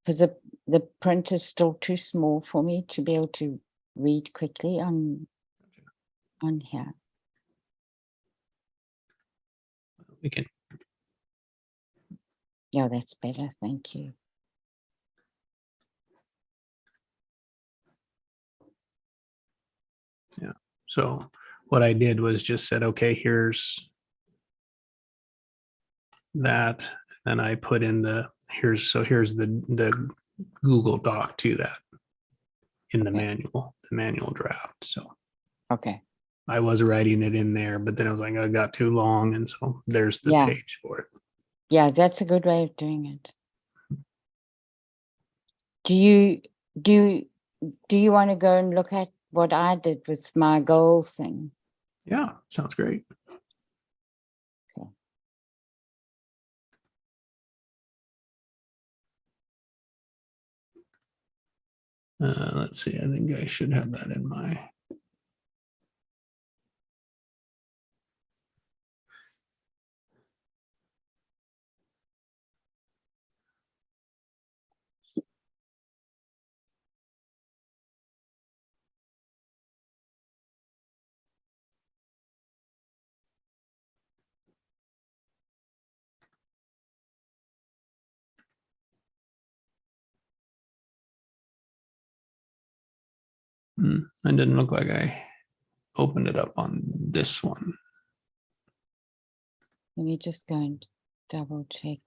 because the print is still too small for me to be able to read quickly on here. We can. Yeah, that's better. Thank you. Yeah. So what I did was just said, okay, here's that. And I put in here's the Google Doc to that in the manual draft. So Okay. I was writing it in there, but then I was like, I got too long. And so there's the page for it. Yeah, that's a good way of doing it. Do you want to go and look at what I did with my goal thing? Yeah, sounds great. Okay. Let's see. I think I should have that in my. It didn't look like I opened it up on this one. Let me just go and double check.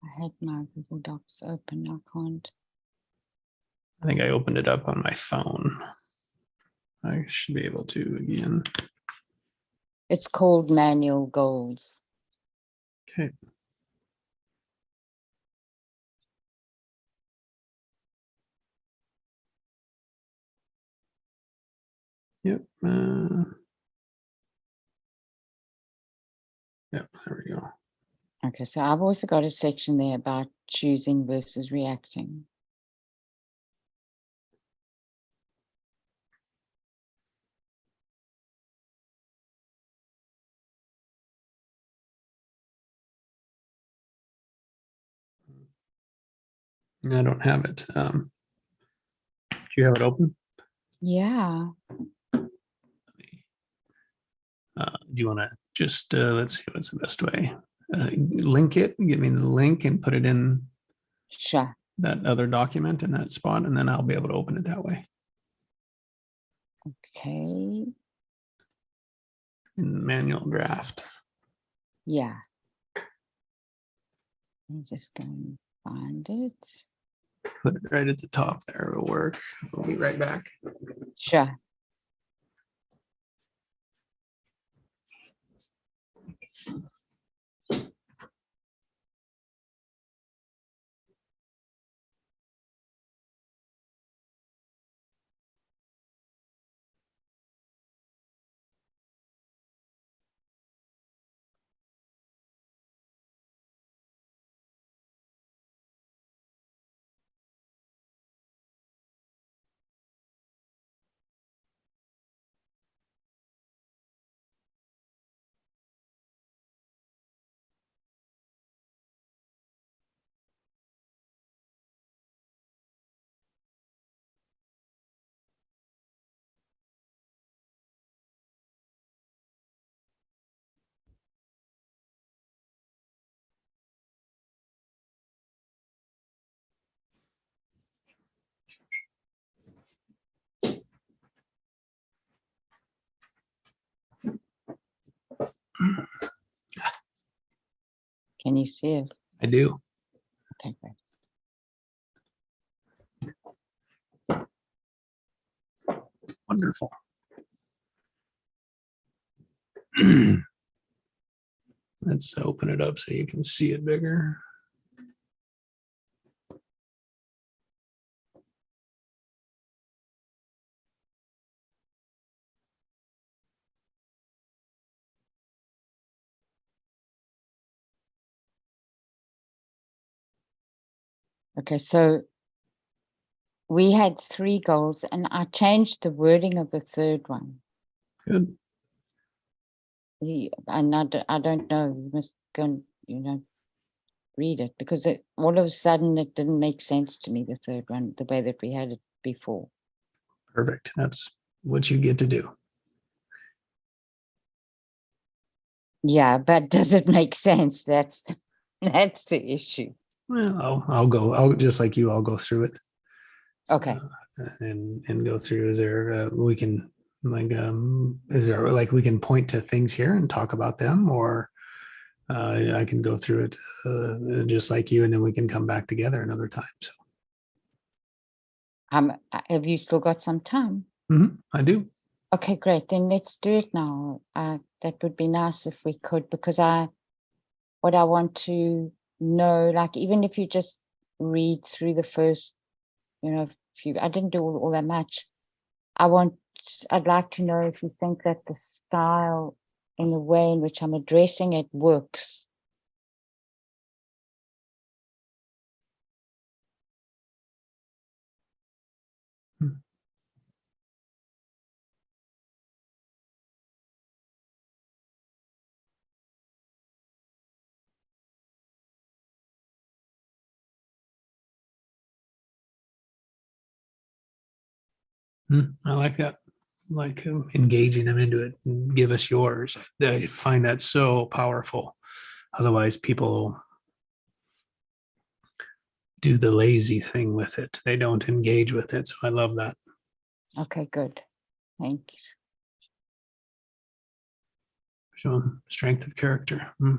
I had my Google Docs open. I can't. I think I opened it up on my phone. I should be able to again. It's called Manual Goals. Okay. Yep. Yep. There we go. Okay, so I've also got a section there about choosing versus reacting. I don't have it. Do you have it open? Yeah. Do you want to just let's see what's the best way? Link it. Give me the link and put it in Sure. that other document in that spot, and then I'll be able to open it that way. Okay. In the manual draft. Yeah. Let me just go and find it. Put it right at the top there. It'll work. We'll be right back. Sure. Can you see it? I do. Okay, great. Wonderful. Let's open it up so you can see it bigger. Okay, so we had 3 goals and I changed the wording of the third one. Good. And I don't know, you must go and, read it because all of a sudden it didn't make sense to me, the third one, the way that we had it before. Perfect. That's what you get to do. Yeah, but does it make sense? That's the issue. Well, I'll just like you, I'll go through it. Okay. And go through. Is there we can is there like we can point to things here and talk about them, or I can go through it just like you, and then we can come back together another time. So Have you still got some time? I do. Okay, great. Then let's do it now. That would be nice if we could, because what I want to know, like, even if you just read through the first, few, I didn't do all that much. I'd like to know if you think that the style in the way in which I'm addressing it works. I like that. Like engaging them into it. And give us yours. I find that so powerful. Otherwise, people do the lazy thing with it. They don't engage with it. So I love that. Okay, good. Thank you. Show strength of character. I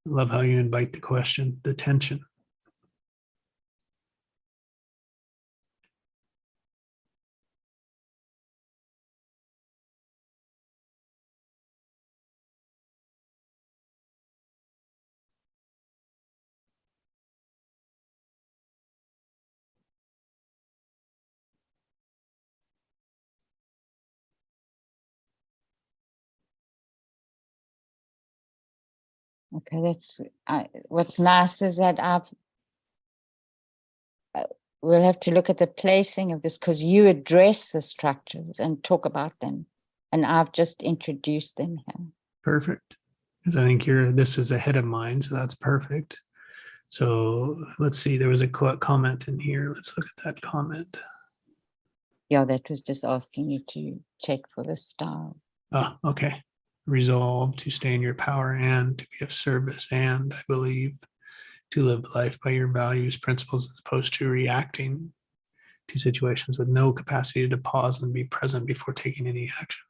love how you invite the question, the tension. Okay, what's nice is that we'll have to look at the placing of this, because you address the structures and talk about them, and I've just introduced them here. Perfect. Because I think this is ahead of mine, so that's perfect. So let's see, there was a comment in here. Let's look at that comment. Yeah, that was just asking you to check for the style. Oh, okay. Resolve to stay in your power and to be of service, and I believe to live life by your values, principles, as opposed to reacting to situations with no capacity to pause and be present before taking any action.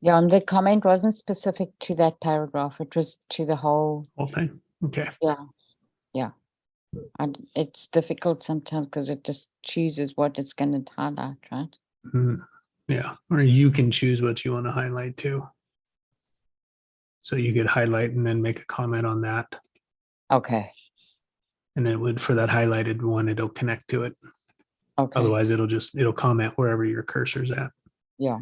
Yeah, and the comment wasn't specific to that paragraph. It was to the whole thing. Okay. Yeah. And it's difficult sometimes because it just chooses what it's going to highlight, right? Yeah. Or you can choose what you want to highlight too. So you could highlight and then make a comment on that. Okay. And then for that highlighted one, it'll connect to it. Okay. Otherwise, it'll comment wherever your cursor's at. Yeah.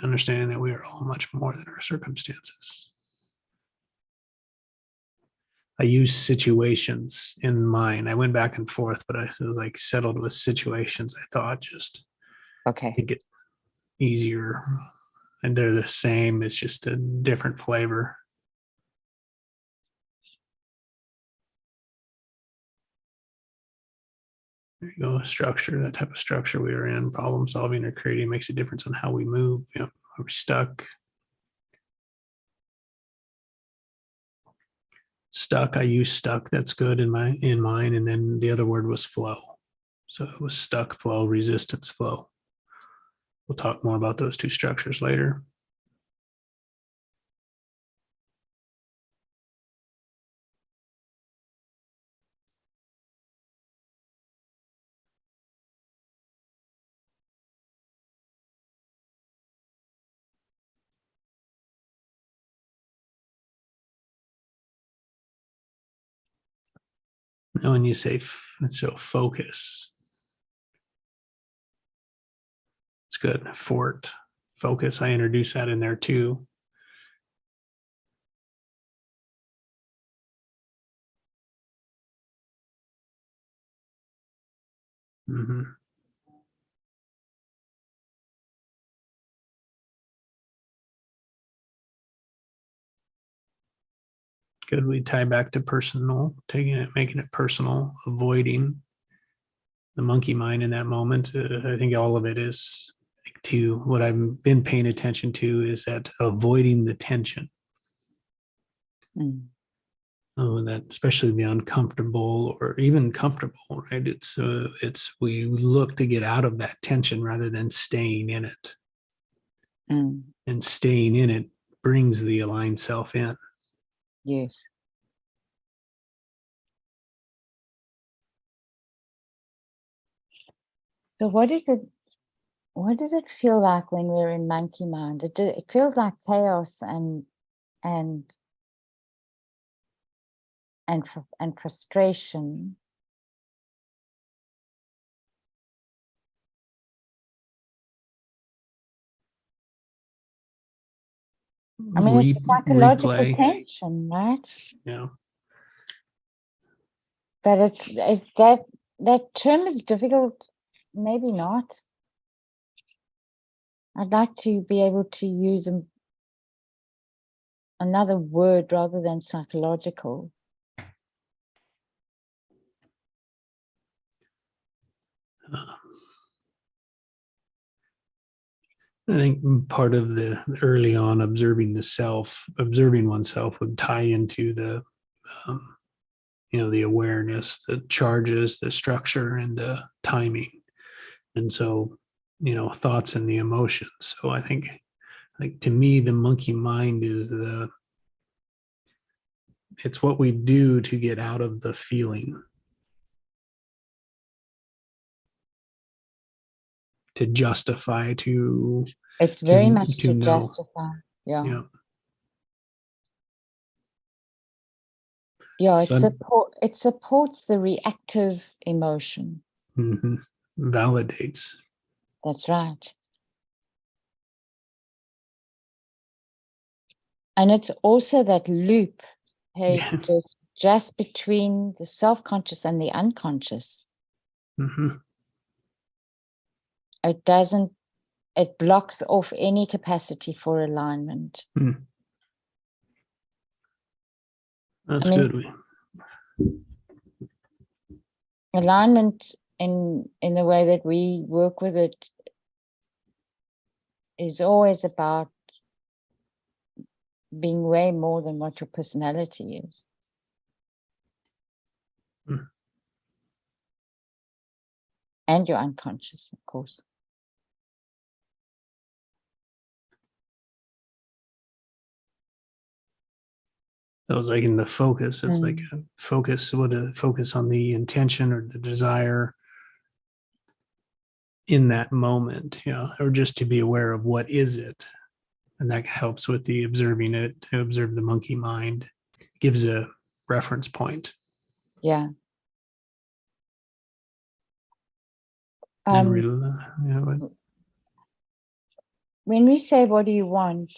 Understanding that we are all much more than our circumstances. I use situations in mine. I went back and forth, but I was like settled with situations. I thought just to get easier, and they're the same. It's just a different flavor. There you go. Structure, that type of structure we are in, problem solving or creating makes a difference on how we move. Are we stuck? Stuck, I use stuck. That's good in mine. And then the other word was flow. So it was stuck, flow, resistance, flow. We'll talk more about those two structures later. Now, when you say so, focus, it's good. Fort, focus. I introduced that in there too. Mm-hmm. Good. We tie back to personal, taking it, making it personal, avoiding the monkey mind in that moment. I think all of it is to what I've been paying attention to is that avoiding the tension. Mm. Oh, that especially the uncomfortable or even comfortable, right? It's we look to get out of that tension rather than staying in it. Mm. And staying in it brings the aligned self in. Yes. So what does it feel like when we're in monkey mind? It feels like chaos and frustration. I mean, it's psychological Replay. tension, right? Yeah. But that term is difficult. Maybe not. I'd like to be able to use another word rather than psychological. I think part of the early on observing oneself would tie into the, the awareness, the charges, the structure, and the timing. And so, thoughts and the emotions. So I think, like to me, the monkey mind is it's what we do to get out of the feeling, to justify, It's very much to to know. justify. Yeah. Yeah. Yeah, So it supports the reactive emotion. validates. That's right. And it's also that loop, hey, Yeah. it's just between the self-conscious and the unconscious. It blocks off any capacity for alignment. That's good. Alignment in the way that we work with it is always about being way more than what your personality is. And your unconscious, of course. That was like in the focus. It's like a focus, focus on the intention or the desire in that moment, or just to be aware of what is it. And that helps with the observing it, to observe the monkey mind, gives a reference point. Yeah. When we say, what do you want?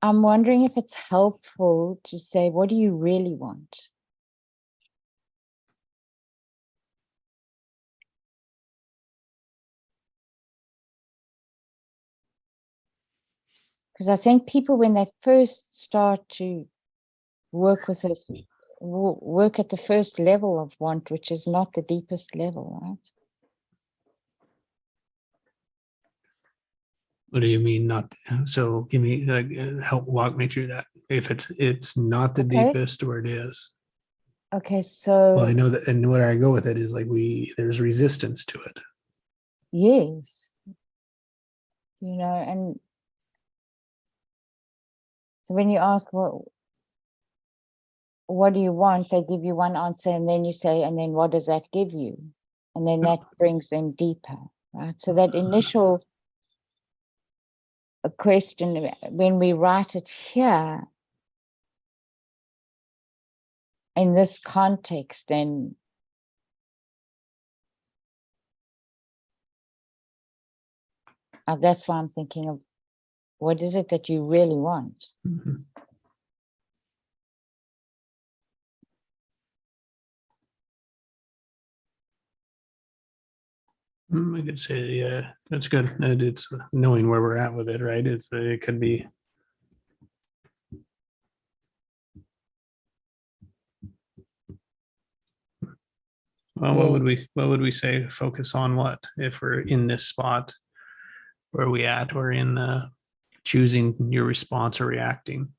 I'm wondering if it's helpful to say, what do you really want? Because I think people, when they first start to work with this, work at the first level of want, which is not the deepest level, right? What do you mean not? So give me help walk me through that. if it's not the Okay. deepest or it is. Okay, Well, I so know that, and where I go with it is like there's resistance to it. yes, and so when you ask what do you want, they give you one answer, and then you say, and then what does that give you? And then that brings them deeper, right? So that initial question, when we write it here in this context, then that's why I'm thinking of what is it that you really want? Mhm. I could say, yeah, that's good. And it's knowing where we're at with it, right? It could be. Well, Yeah. what would we say? Focus on what if we're in this spot? Where are we at? We're in the choosing your response or reacting.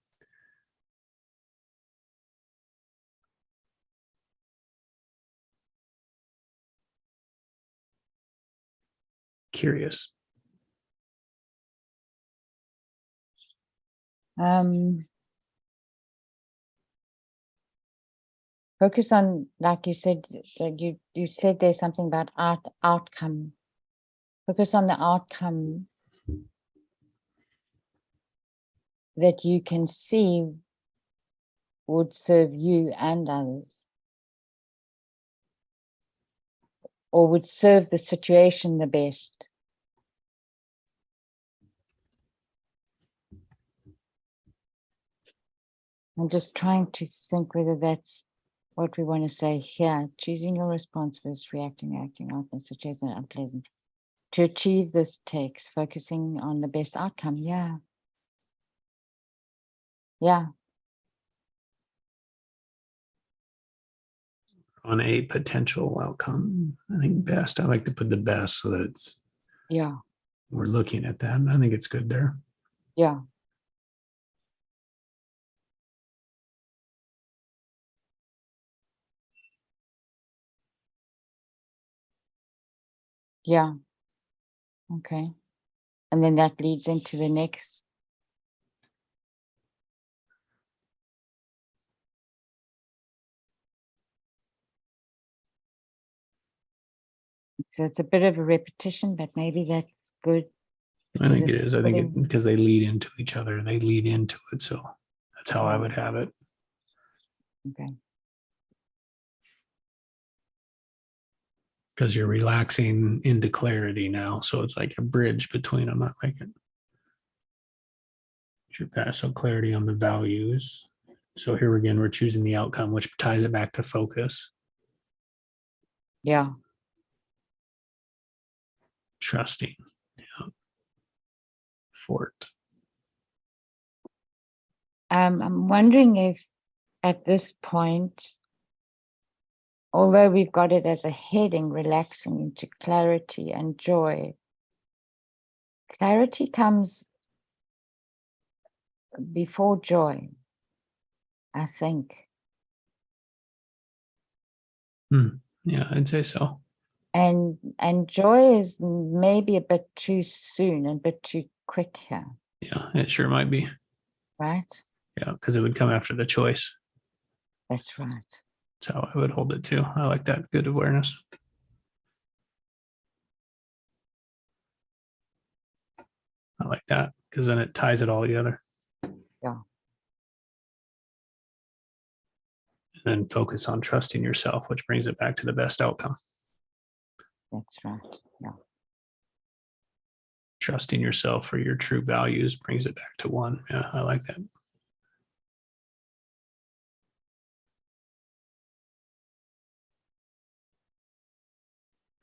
Curious. Focus on, like you said, you said there's something about outcome. Focus on the outcome that you can see would serve you and others, or would serve the situation the best. I'm just trying to think whether that's what we want to say here. Choosing your response versus reacting, acting out in situation unpleasant. To achieve this takes focusing on the best outcome. Yeah. Yeah. On a potential outcome. I think best. I like to put the best so that it's Yeah. we're looking at that. I think it's good there. Yeah. Yeah. Okay. And then that leads into the next. So it's a bit of a repetition, but maybe that's good. I think it It's is. I think it putting- because they lead into each other. They lead into it. So that's how I would have it. Okay. Because you're relaxing into clarity now. So it's like a bridge between them. I like it. So clarity on the values. So here again, we're choosing the outcome, which ties it back to focus. Yeah. Trusting. Yeah. Fort. I'm wondering if at this point, although we've got it as a heading, relaxing into clarity and joy, clarity comes before joy, I think. Yeah, I'd say so. And joy is maybe a bit too soon and a bit too quick here, Yeah, it sure might be. right? Yeah, because it would come after the choice. That's right. That's how I would hold it too. I like that. Good awareness. I like that because then it ties it all together. Yeah. And then focus on trusting yourself, which brings it back to the best outcome. That's right. Yeah. Trusting yourself for your true values brings it back to one. Yeah, I like that.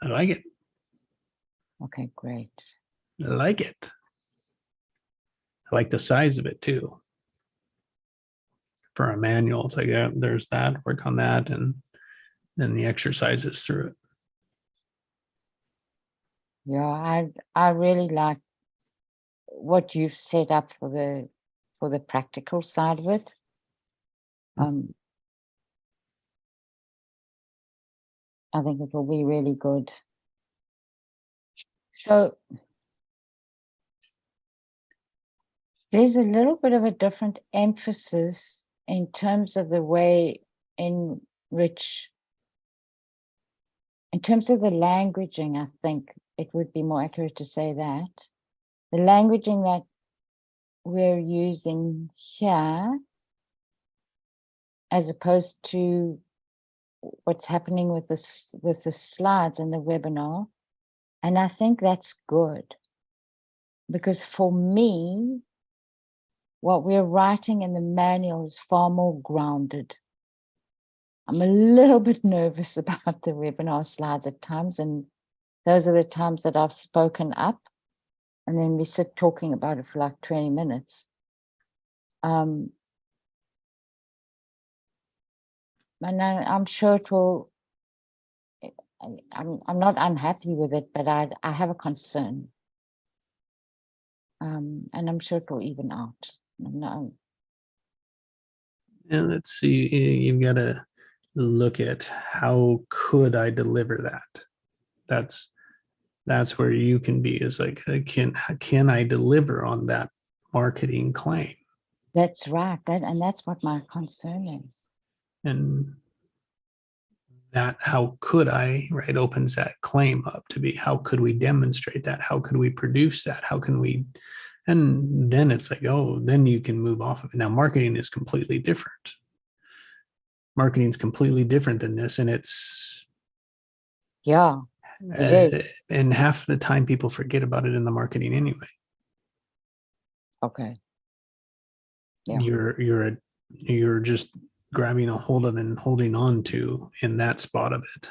I like it. Okay, great. I like it. I like the size of it too. For a manual, it's like, yeah, there's that, work on that, and then the exercises through it. Yeah, I really like what you've set up for for the practical side of it. I think it will be really good. So there's a little bit of a different emphasis in terms of the way in which, in terms of the languaging, I think it would be more accurate to say that. The languaging that we're using here, as opposed to what's happening with the slides and the webinar. And I think that's good, because for me, what we're writing in the manual is far more grounded. I'm a little bit nervous about the webinar slides at times, and those are the times that I've spoken up, and then we sit talking about it for like 20 minutes. And I'm sure it will, I'm not unhappy with it, but I have a concern. And I'm sure it will even out. No. And let's see, you've got to look at how could I deliver that? That's where you can be, is like, can I deliver on that marketing claim? That's right. And that's what my concern is. And that, how could I, right, opens that claim up to be, how could we demonstrate that? How could we produce that? How can we, and then it's like, oh, then you can move off of it. Now, marketing is completely different. Marketing is completely different than this. And it's, yeah, it is. And half the time people forget about it in the marketing anyway. Okay. Yeah. You're just grabbing a hold of and holding on to in that spot of it.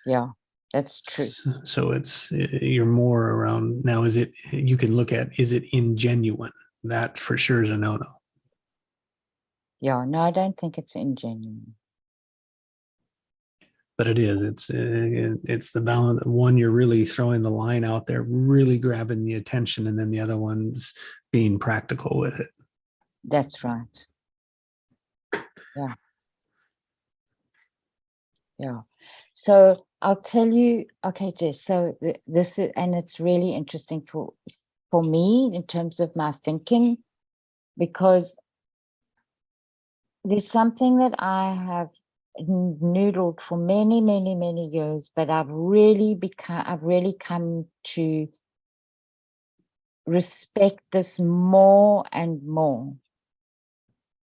Yeah, that's true. So it's, you're more around now. Is it, you can look at, is it ingenuine? That for sure is a no-no. Yeah, no, I don't think it's ingenuine. But it is, it's the balance. One, you're really throwing the line out there, really grabbing the attention, and then the other one's being practical with it. That's right. Yeah. Yeah. So I'll tell you, okay, Jess, so this is, and it's really interesting for me in terms of my thinking, because there's something that I have noodled for many, many, many years, but I've really come to respect this more and more.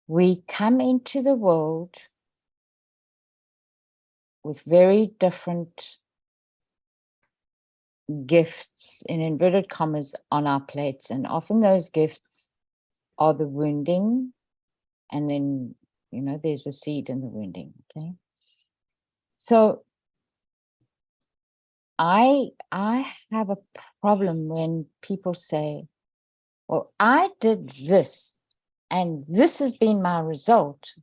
We come into the world with very different gifts, in inverted commas, on our plates, and often those gifts are the wounding, and then, you know, there's a seed in the wounding. Okay, so I have a problem when people say, well, I did this and this has been my result,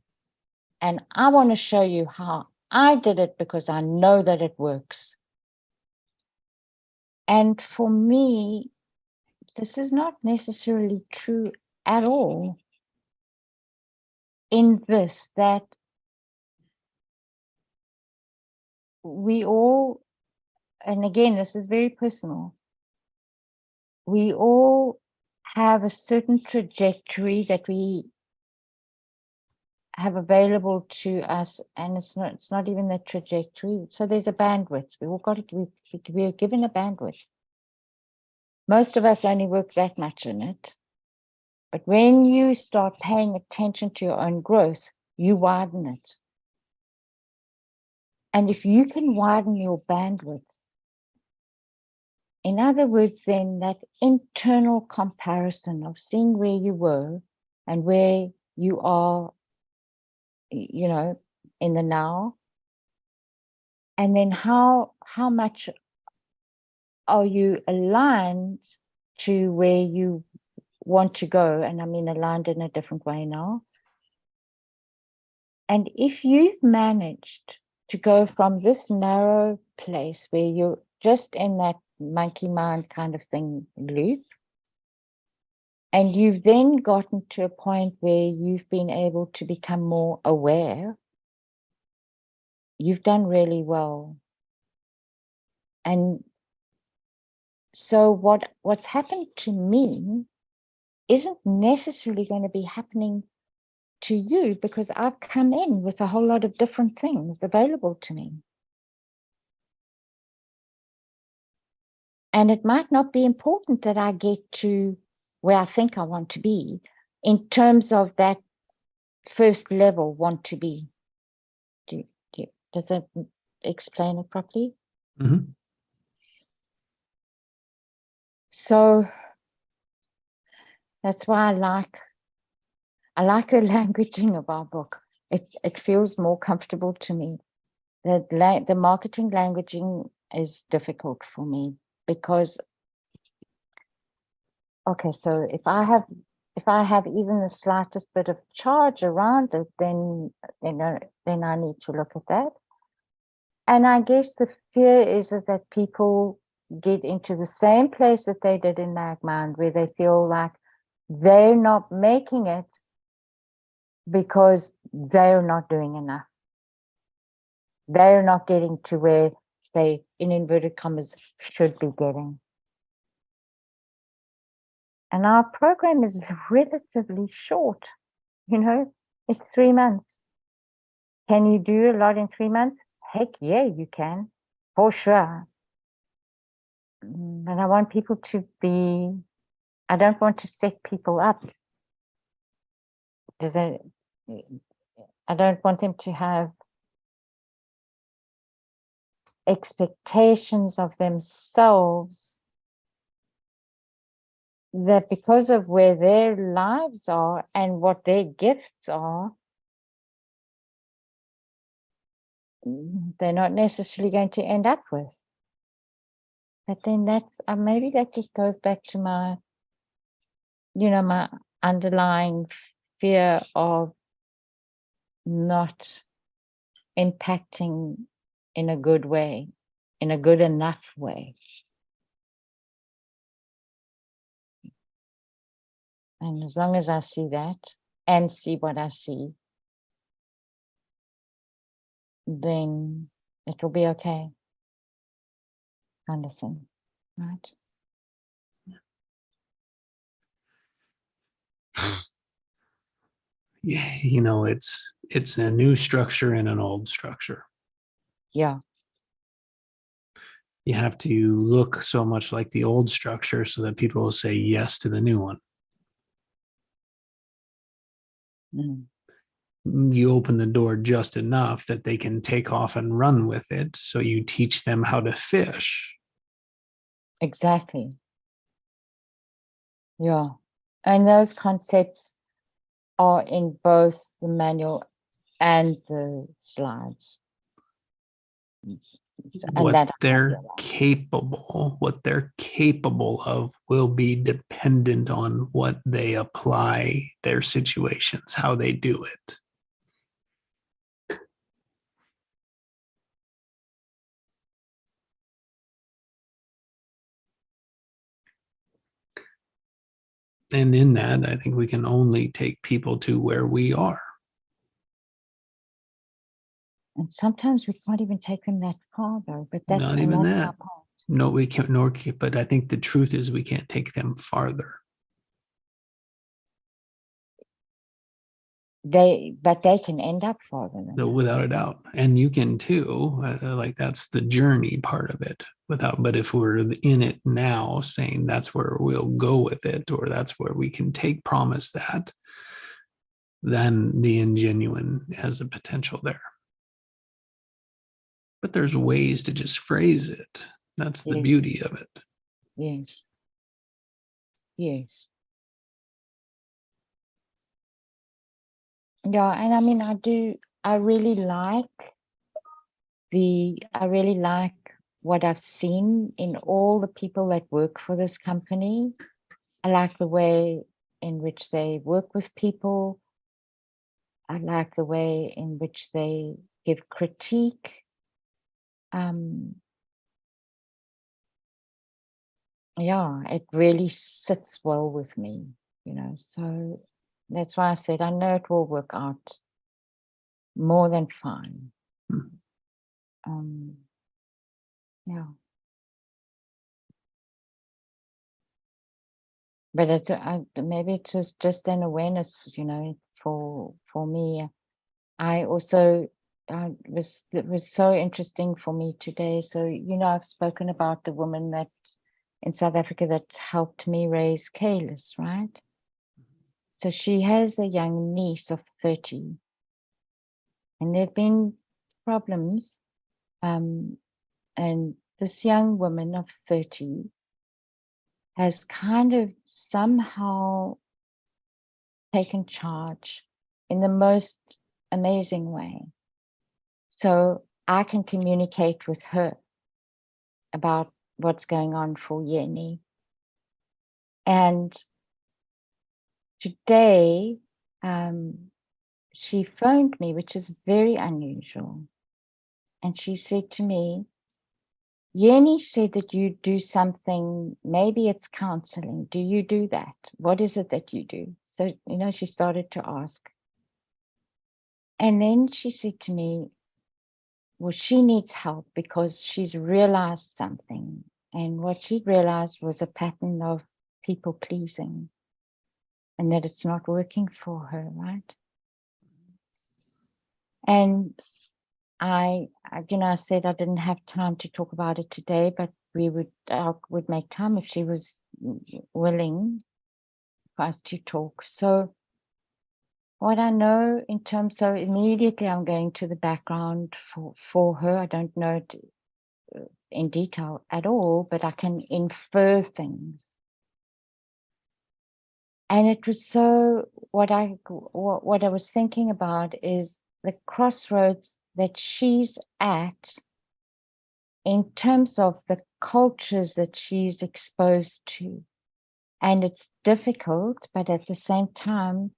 and I want to show you how I did it because I know that it works. And for me, this is not necessarily true at all, in this, that we all, and again, this is very personal, we all have a certain trajectory that we have available to us, and it's not even the trajectory. So there's a bandwidth. We all got it. We're given a bandwidth. Most of us only work that much in it. But when you start paying attention to your own growth, you widen it. And if you can widen your bandwidth, in other words, then that internal comparison of seeing where you were and where you are, you know, in the now, and then how much are you aligned to where you want to go? And I mean aligned in a different way now. And if you've managed to go from this narrow place where you're just in that monkey mind kind of thing loop, And you've then gotten to a point where you've been able to become more aware. You've done really well. And so what's happened to me isn't necessarily going to be happening to you, because I've come in with a whole lot of different things available to me. And it might not be important that I get to where I think I want to be in terms of that first level want to be. Does that explain it properly? Mm-hmm. So that's why I like the languaging of our book. It feels more comfortable to me. The marketing languaging is difficult for me because, okay, so if I have even the slightest bit of charge around it, then I need to look at that. And I guess the fear is that people get into the same place that they did in Magmind, where they feel like they're not making it because they're not doing enough. They're not getting to where they, in inverted commas, should be getting. And our program is relatively short, it's 3 months. Can you do a lot in 3 months? Heck yeah, you can, for sure. But I want people to be, I don't want to set people up. I don't want them to have expectations of themselves that because of where their lives are and what their gifts are, they're not necessarily going to end up with. But then that's maybe that just goes back to my, my underlying fear of not impacting in a good way, in a good enough way. And as long as I see that and see what I see, then it will be okay, kind of thing, right? Yeah, it's a new structure and an old structure. Yeah. You have to look so much like the old structure so that people will say yes to the new one. Mm. You open the door just enough that they can take off and run with it. So you teach them how to fish. Exactly. Yeah. And those concepts are in both the manual and the slides. What they're capable of will be dependent on what they apply their situations, how they do it. And in that, I think we can only take people to where we are. And sometimes we can't even take them that far, though. But that's not even that. No, we can't. Nor, but I think the truth is we can't take them farther. But they can end up farther than No, without a doubt, and you can too. Like that's the journey part of it. But if we're in it now, saying that's where we'll go with it, or that's where we can take promise that, then the ingenuine has a potential there. But there's ways to just phrase it. That's the beauty of it. Yes. Yes. Yeah, and I mean, I really like what I've seen in all the people that work for this company. I like the way in which they work with people. I like the way in which they give critique. Yeah, it really sits well with me. So that's why I said, I know it will work out more than fine. Yeah. But it's maybe it was just an awareness, for me. I also it was so interesting for me today. So, I've spoken about the woman that in South Africa that helped me raise Kalis, right? So she has a young niece of 30, and there have been problems. And this young woman of 30 has kind of somehow taken charge in the most amazing way. So I can communicate with her about what's going on for Yeni. And today, she phoned me, which is very unusual. And she said to me, Yeni said that you do something, maybe it's counseling. Do you do that? What is it that you do? So, she started to ask. And then she said to me, well, she needs help because she's realized something. And what she realized was a pattern of people pleasing and that it's not working for her, right? And I said I didn't have time to talk about it today, but we would make time if she was willing for us to talk. So what I know in terms of immediately I'm going to the background for her. I don't know it in detail at all, but I can infer things. And it was so what I was thinking about is the crossroads that she's at in terms of the cultures that she's exposed to. And it's difficult, but at the same time,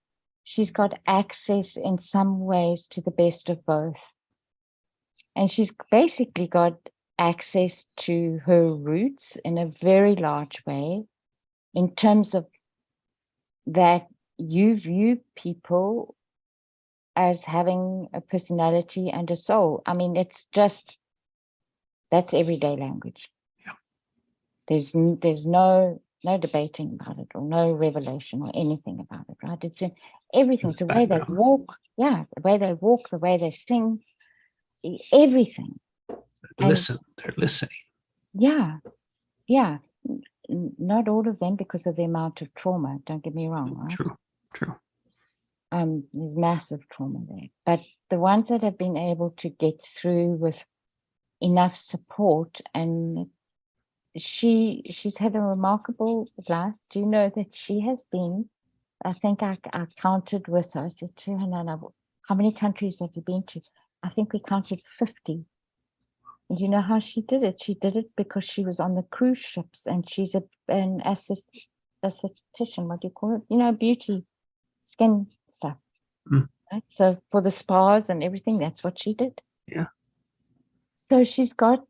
she's got access in some ways to the best of both. And she's basically got access to her roots in a very large way in terms of that you view people as having a personality and a soul. I mean, that's everyday language. Yeah. There's no debating about it or no revelation or anything about it, right? It's in everything. It's the way they walk. Yeah, the way they walk, the way they sing, everything. They're listening. Yeah. Not all of them because of the amount of trauma, don't get me wrong, right? True. There's massive trauma there. But the ones that have been able to get through with enough support, and she's had a remarkable life. Do you know that she has been, I think I counted with her, I said to her, Nana, how many countries have you been to? I think we counted 50. And you know how she did it? She did it because she was on the cruise ships and she's an esthetician, what do you call it? Beauty, skin stuff. Right? So for the spas and everything, that's what she did. Yeah. So she's got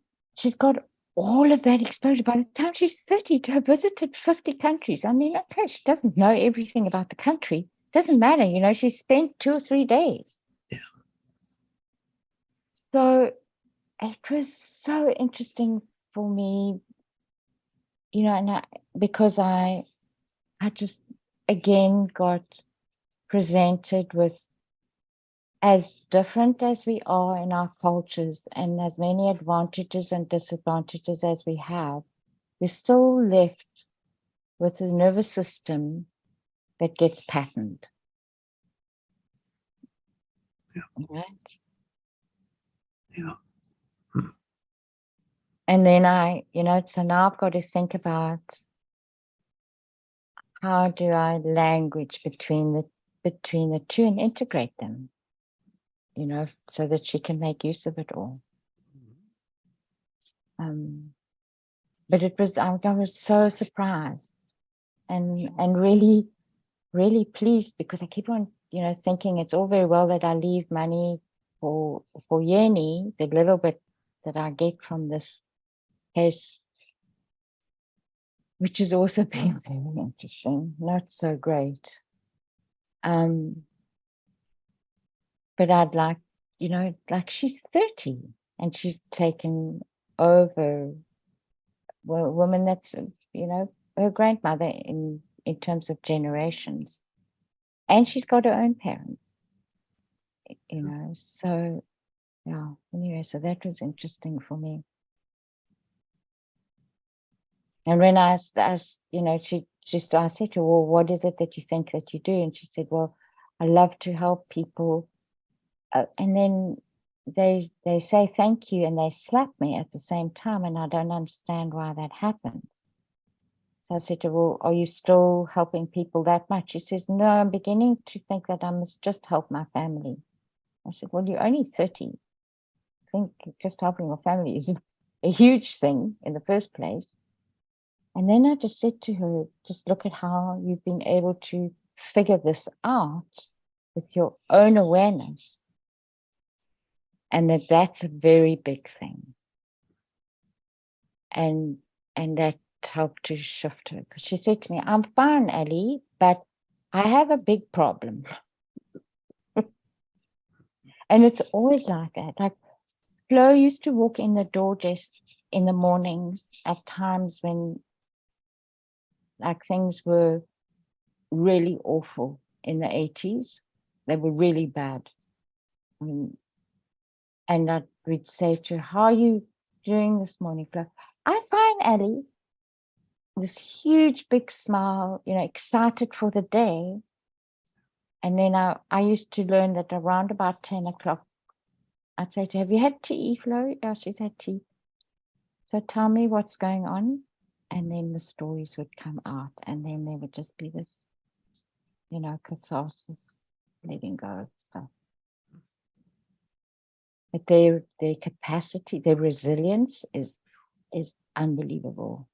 all of that exposure. By the time she's 30, to have visited 50 countries. I mean, okay, she doesn't know everything about the country. Doesn't matter, she spent 2 or 3 days. Yeah. So it was so interesting for me, and because I just again got presented with, as different as we are in our cultures and as many advantages and disadvantages as we have, we're still left with a nervous system that gets patterned. Yeah. Right? Yeah. And then so now I've got to think about how do I language between the two and integrate them, so that she can make use of it all. But I was so surprised and really, really pleased, because I keep on, thinking it's all very well that I leave money for Yeni, the little bit that I get from this case which has also been very interesting, not so great. But I'd like, like she's 30 and she's taken over a woman that's, her grandmother in terms of generations. And she's got her own parents, so yeah, anyway, so that was interesting for me. And when I said to her, well, what is it that you think that you do? And she said, well, I love to help people. And then they say thank you and they slap me at the same time. And I don't understand why that happens. So I said to her, well, are you still helping people that much? She says, no, I'm beginning to think that I must just help my family. I said, well, you're only 30. I think just helping your family is a huge thing in the first place. And then I just said to her, just look at how you've been able to figure this out with your own awareness. And that's a very big thing. And that helped to shift her. Because she said to me, I'm fine, Ellie, but I have a big problem. And it's always like that. Like Flo used to walk in the door just in the mornings at times when like things were really awful in the 80s. They were really bad. And I would say to her, how are you doing this morning, Flo? I'm fine, Ellie. This huge, big smile, excited for the day. And then I used to learn that around about 10 o'clock, I'd say to her, have you had tea, Flo? Yeah, she's had tea. So tell me what's going on. And then the stories would come out. And then there would just be this, catharsis, letting go of stuff. But their capacity, their resilience is unbelievable.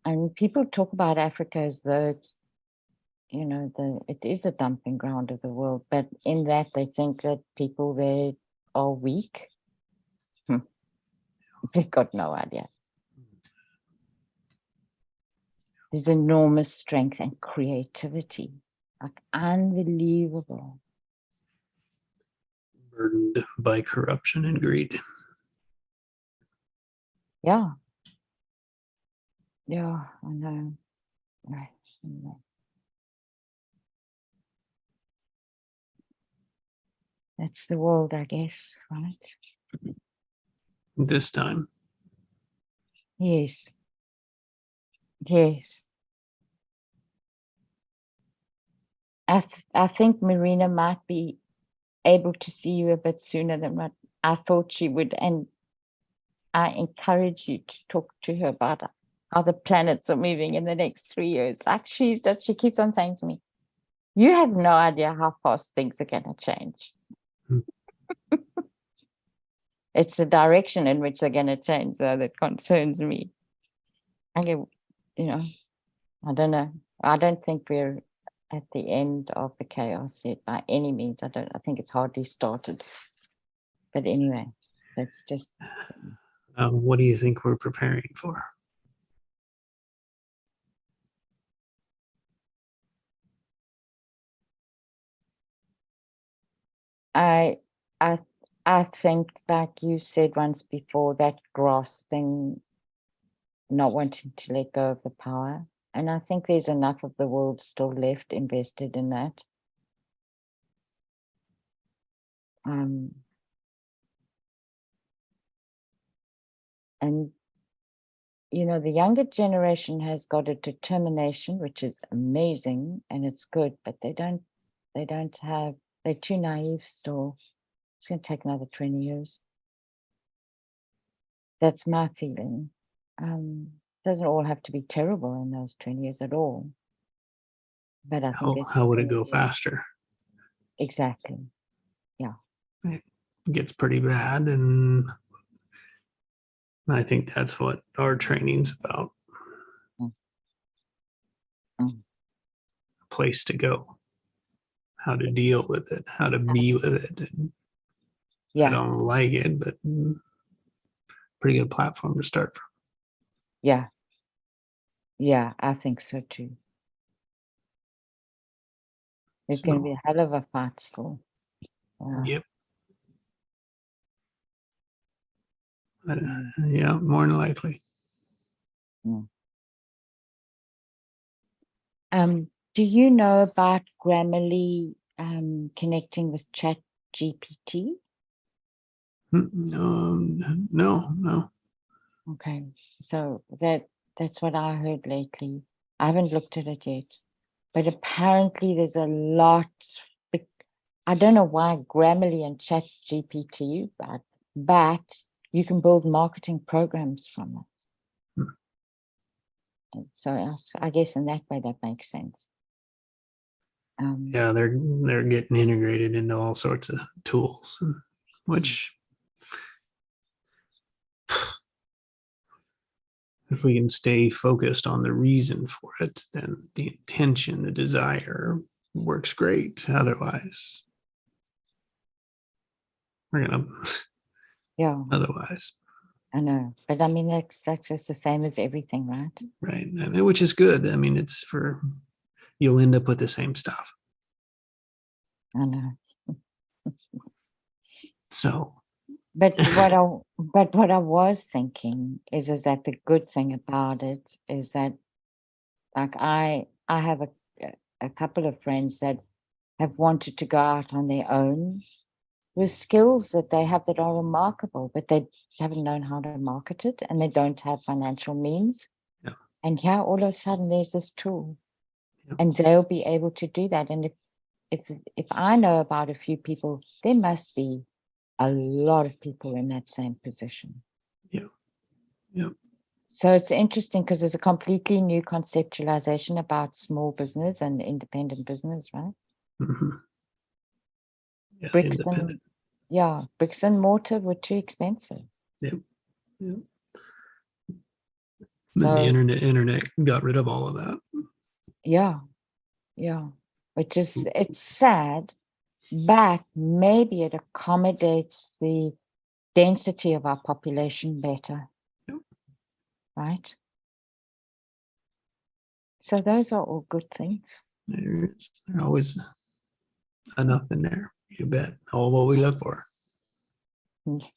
And people talk about Africa as though it's, it is a dumping ground of the world, but in that they think that people there are weak. They've got no idea. There's enormous strength and creativity, like unbelievable. Burdened by corruption and greed. Yeah. Yeah, I know. Right. Anyway. That's the world, I guess, right? This time. Yes. Yes. I think Marina might be able to see you a bit sooner than what I thought she would. And I encourage you to talk to her about how the planets are moving in the next 3 years. Like she keeps on saying to me, you have no idea how fast things are going to change. It's the direction in which they're going to change that concerns me. I don't know. I don't think we're at the end of the chaos yet by any means. I think it's hardly started. But anyway, that's just. What do you think we're preparing for? I think, like you said once before, that grasping, not wanting to let go of the power. And I think there's enough of the world still left invested in that. And, the younger generation has got a determination, which is amazing and it's good, but they're too naive still. It's going to take another 20 years. That's my feeling. Doesn't all have to be terrible in those 20 years at all. But I think how would it go faster? Exactly. Yeah. It gets pretty bad, and I think that's what our training's about. A place to go, how to deal with it, how to be with it. Yeah. I don't like it, but pretty good platform to start from. Yeah. Yeah, I think so too. It's going to be So, a hell of a fight still. yep. Mm. Yeah, more than likely. Do you know about Grammarly connecting with Chat GPT? No. Okay, so that's what I heard lately. I haven't looked at it yet, but apparently there's a lot. I don't know why Grammarly and Chat GPT, but you can build marketing programs from it. And so I guess in that way that makes sense. Yeah, they're getting integrated into all sorts of tools, which if we can stay focused on the reason for it, then the intention, the desire works great. Otherwise, we're gonna Yeah, otherwise, I know, but I mean that's just the same as everything, right? right? I mean, which is good. I mean, it's for you'll end up with the same stuff. I know. So, But what I was thinking is that the good thing about it is that like I have a couple of friends that have wanted to go out on their own with skills that they have that are remarkable, but they haven't known how to market it and they don't have financial means. yeah. And here all of a sudden there's this tool Yeah. and they'll be able to do that. And if I know about a few people, there must be a lot of people in that same position. Yeah. Yeah. So it's interesting because there's a completely new conceptualization about small business and independent business, right? Mm-hmm. Yeah, Bricks and mortar were too expensive. Yep. Yep. So, Then the internet got rid of all of that. yeah, which is it's sad, but maybe it accommodates the density of our population better. Yep. Right? So those are all good things. There's always enough in there. You bet. All what we look for.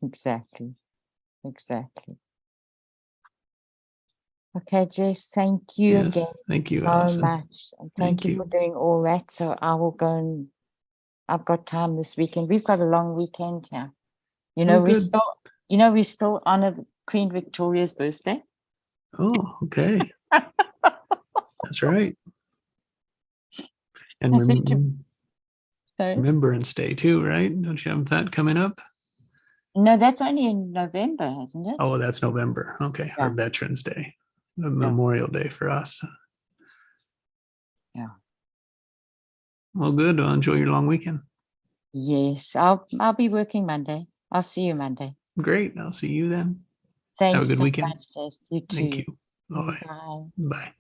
Exactly. Okay, Jess, thank you again Yes. Thank you, so Allison. much. And thank you for doing all that. So I will go and I've got time this weekend. We've got a long weekend here. We still honor Queen Victoria's birthday. Oh, okay. That's right. And Remembrance Day too, right? Don't you have that coming up? No, that's only in November, isn't it? Oh, that's November. Okay. Yeah. Or Veterans Day, Memorial Day for us. Yeah. Well, good. Enjoy your long weekend. Yes, I'll be working Monday. I'll see you Monday. Great. I'll see you then. Thanks Have a good so weekend. much, Jess. You too. Thank you. Bye. Bye.